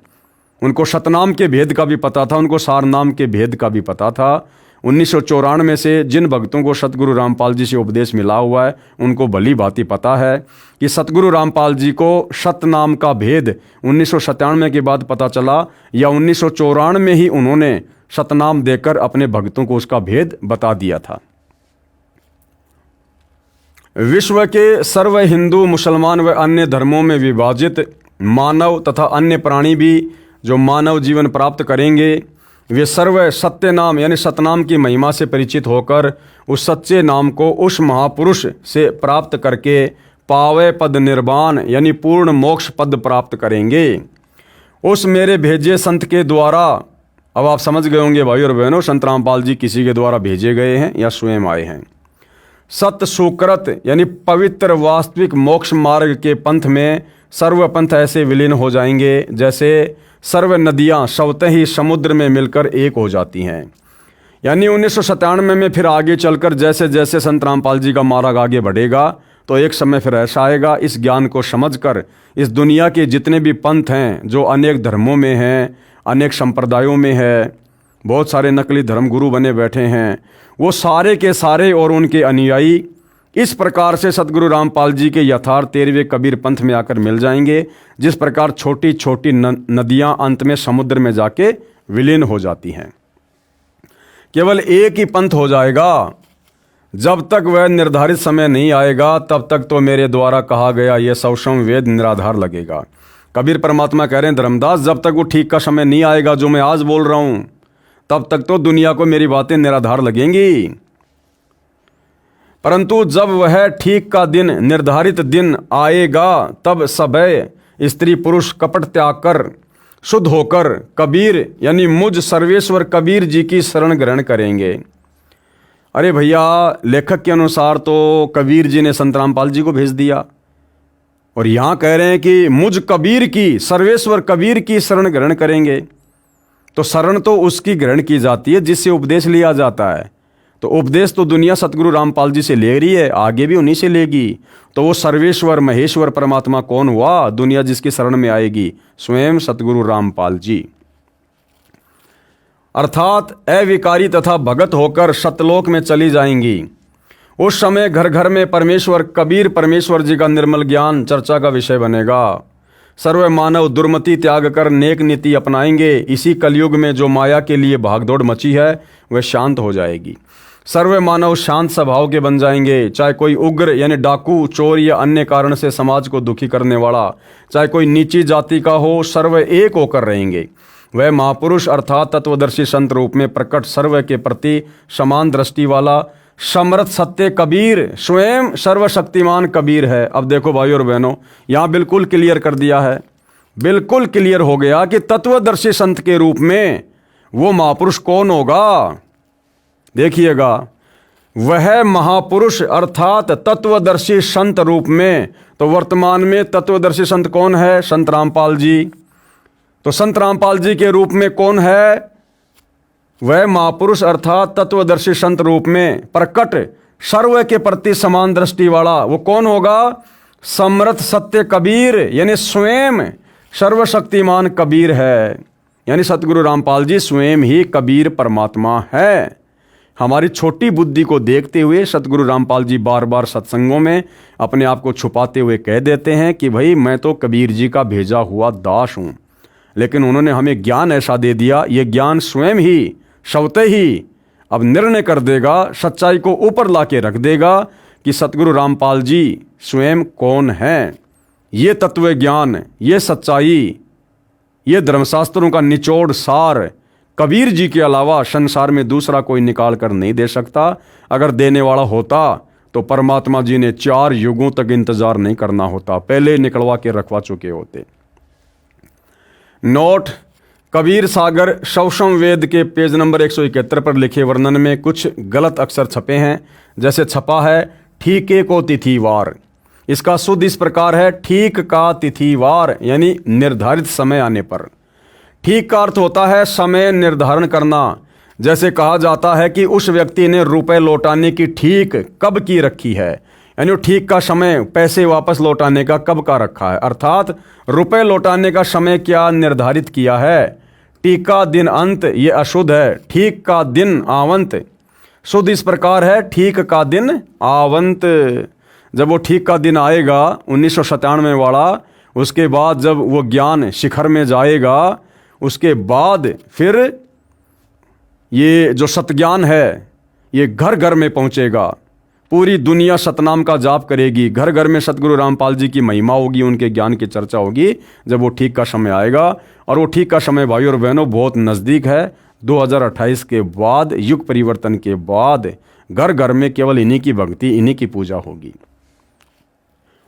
[SPEAKER 1] उनको सतनाम के भेद का भी पता था, उनको सारनाम के भेद का भी पता था। 1994 से जिन भक्तों को सतगुरु रामपाल जी से उपदेश मिला हुआ है, उनको भली भांति पता है कि सतगुरु रामपाल जी को सतनाम का भेद 1997 के बाद पता चला या 1994 में ही उन्होंने सतनाम देकर अपने भक्तों को उसका भेद बता दिया था। विश्व के सर्व हिंदू, मुसलमान व अन्य धर्मों में विभाजित मानव तथा अन्य प्राणी भी जो मानव जीवन प्राप्त करेंगे वे सर्व सत्य नाम यानी सतनाम की महिमा से परिचित होकर उस सच्चे नाम को उस महापुरुष से प्राप्त करके पावे पद निर्वाण यानी पूर्ण मोक्ष पद प्राप्त करेंगे। उस मेरे भेजे संत के द्वारा, अब आप समझ गए होंगे भाई और बहनों, संत रामपाल जी किसी के द्वारा भेजे गए हैं या स्वयं आए हैं। सत्य सुकृत यानी पवित्र वास्तविक मोक्ष मार्ग के पंथ में सर्व पंथ ऐसे विलीन हो जाएंगे जैसे सर्व नदियां स्वतः ही समुद्र में मिलकर एक हो जाती हैं। यानी 1997 में फिर आगे चलकर जैसे जैसे संत रामपाल जी का मार्ग आगे बढ़ेगा तो एक समय फिर ऐसा आएगा, इस ज्ञान को समझकर इस दुनिया के जितने भी पंथ हैं जो अनेक धर्मों में हैं, अनेक संप्रदायों में है, बहुत सारे नकली धर्मगुरु बने बैठे हैं, वो सारे के सारे और उनके अनुयायी इस प्रकार से सतगुरु रामपाल जी के यथार्थ 13वें कबीर पंथ में आकर मिल जाएंगे, जिस प्रकार छोटी छोटी नदियां अंत में समुद्र में जाके विलीन हो जाती हैं। केवल एक ही पंथ हो जाएगा। जब तक वह निर्धारित समय नहीं आएगा तब तक तो मेरे द्वारा कहा गया यह सौषम वेद निराधार लगेगा। कबीर परमात्मा कह रहे हैं, धर्मदास जब तक वो ठीक का समय नहीं आएगा जो मैं आज बोल रहा हूं तब तक तो दुनिया को मेरी बातें निराधार लगेंगी, परंतु जब वह ठीक का दिन निर्धारित दिन आएगा तब सभय स्त्री पुरुष कपट त्याग कर शुद्ध होकर कबीर यानी मुझ सर्वेश्वर कबीर जी की शरण ग्रहण करेंगे। अरे भैया, लेखक के अनुसार तो कबीर जी ने संत रामपाल जी को भेज दिया और यहाँ कह रहे हैं कि मुझ कबीर की, सर्वेश्वर कबीर की शरण ग्रहण करेंगे। तो शरण तो उसकी ग्रहण की जाती है जिससे उपदेश लिया जाता है। तो उपदेश तो दुनिया सतगुरु रामपाल जी से ले रही है, आगे भी उन्हीं से लेगी। तो वो सर्वेश्वर महेश्वर परमात्मा कौन हुआ? दुनिया जिसकी शरण में आएगी, स्वयं सतगुरु रामपाल जी, अर्थात अविकारी तथा भगत होकर सतलोक में चली जाएंगी। उस समय घर घर में परमेश्वर कबीर परमेश्वर जी का निर्मल ज्ञान चर्चा का विषय बनेगा। सर्व मानव दुर्मति त्याग कर नेक नीति अपनाएंगे। इसी कलयुग में जो माया के लिए भागदौड़ मची है वह शांत हो जाएगी। सर्व मानव शांत स्वभाव के बन जाएंगे। चाहे कोई उग्र यानी डाकू, चोर या अन्य कारण से समाज को दुखी करने वाला, चाहे कोई नीची जाति का हो, सर्व एक होकर रहेंगे। वह महापुरुष अर्थात तत्वदर्शी संत रूप में प्रकट सर्व के प्रति समान दृष्टि वाला समर्थ सत्य कबीर स्वयं सर्वशक्तिमान कबीर है। अब देखो भाई और बहनों, यहाँ बिल्कुल क्लियर कर दिया है, बिल्कुल क्लियर हो गया कि तत्वदर्शी संत के रूप में वो महापुरुष कौन होगा। देखिएगा, वह महापुरुष अर्थात तत्वदर्शी संत रूप में, तो वर्तमान में तत्वदर्शी संत कौन है? संत रामपाल जी। तो संत रामपाल जी के रूप में कौन है? वह महापुरुष अर्थात तत्वदर्शी संत रूप में प्रकट सर्व के प्रति समान दृष्टि वाला वो कौन होगा? समर्थ सत्य कबीर, यानी स्वयं सर्वशक्तिमान कबीर है। यानी सतगुरु रामपाल जी स्वयं ही कबीर परमात्मा है। हमारी छोटी बुद्धि को देखते हुए सतगुरु रामपाल जी बार बार सत्संगों में अपने आप को छुपाते हुए कह देते हैं कि भाई मैं तो कबीर जी का भेजा हुआ दास हूँ, लेकिन उन्होंने हमें ज्ञान ऐसा दे दिया, ये ज्ञान स्वयं ही स्वतः ही अब निर्णय कर देगा, सच्चाई को ऊपर ला के रख देगा कि सतगुरु रामपाल जी स्वयं कौन हैं। ये तत्व ज्ञान, ये सच्चाई, ये धर्मशास्त्रों का निचोड़ सार कबीर जी के अलावा संसार में दूसरा कोई निकाल कर नहीं दे सकता। अगर देने वाला होता तो परमात्मा जी ने 4 युगों तक इंतजार नहीं करना होता, पहले निकलवा के रखवा चुके होते। नोट, कबीर सागर सौषम वेद के पेज नंबर 171 पर लिखे वर्णन में कुछ गलत अक्षर छपे हैं। जैसे छपा है ठीके को तिथिवार, इसका शुद्ध इस प्रकार है ठीक का तिथिवार, यानी निर्धारित समय आने पर। ठीक का अर्थ होता है समय निर्धारण करना। जैसे कहा जाता है कि उस व्यक्ति ने रुपए लौटाने की ठीक कब की रखी है, यानी ठीक का समय पैसे वापस लौटाने का कब का रखा है, अर्थात रुपए लौटाने का समय क्या निर्धारित किया है। ठीक का दिन अंत ये अशुद्ध है, ठीक का दिन आवंत शुद्ध इस प्रकार है ठीक का दिन आवंत। जब वो ठीक का दिन आएगा 1997 वाला, उसके बाद जब वो ज्ञान शिखर में जाएगा, उसके बाद फिर ये जो सतज्ञान है ये घर घर में पहुंचेगा। पूरी दुनिया सतनाम का जाप करेगी, घर घर में सतगुरु रामपाल जी की महिमा होगी, उनके ज्ञान की चर्चा होगी जब वो ठीक का समय आएगा। और वो ठीक का समय भाई और बहनों बहुत नज़दीक है। 2028 के बाद, युग परिवर्तन के बाद घर घर में केवल इन्हीं की भक्ति, इन्हीं की पूजा होगी।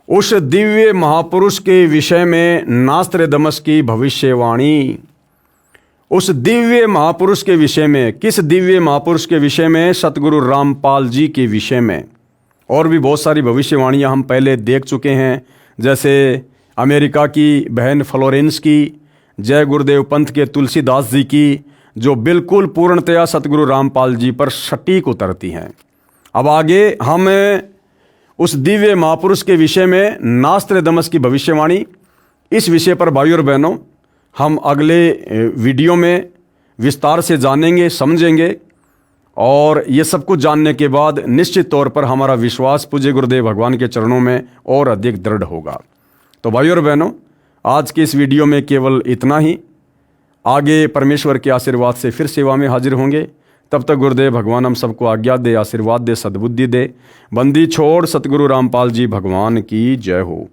[SPEAKER 1] उस दिव्य महापुरुष के विषय में नास्त्रदमस की भविष्यवाणी, उस दिव्य महापुरुष के विषय में, किस दिव्य महापुरुष के विषय में? सतगुरु रामपाल जी के विषय में। और भी बहुत सारी भविष्यवाणियां हम पहले देख चुके हैं, जैसे अमेरिका की बहन फ्लोरेंस की, जय गुरुदेव पंथ के तुलसीदास जी की, जो बिल्कुल पूर्णतया सतगुरु रामपाल जी पर सटीक उतरती हैं। अब आगे हम उस दिव्य महापुरुष के विषय में नास्त्रदमस की भविष्यवाणी, इस विषय पर भाई और बहनों हम अगले वीडियो में विस्तार से जानेंगे, समझेंगे। और ये सब कुछ जानने के बाद निश्चित तौर पर हमारा विश्वास पूज्य गुरुदेव भगवान के चरणों में और अधिक दृढ़ होगा। तो भाई और बहनों, आज के इस वीडियो में केवल इतना ही। आगे परमेश्वर के आशीर्वाद से फिर सेवा में हाजिर होंगे। तब तक गुरुदेव भगवान हम सबको आज्ञा दे, आशीर्वाद दे, सद्बुद्धि दे। बंदी छोड़ सतगुरु रामपाल जी भगवान की जय हो।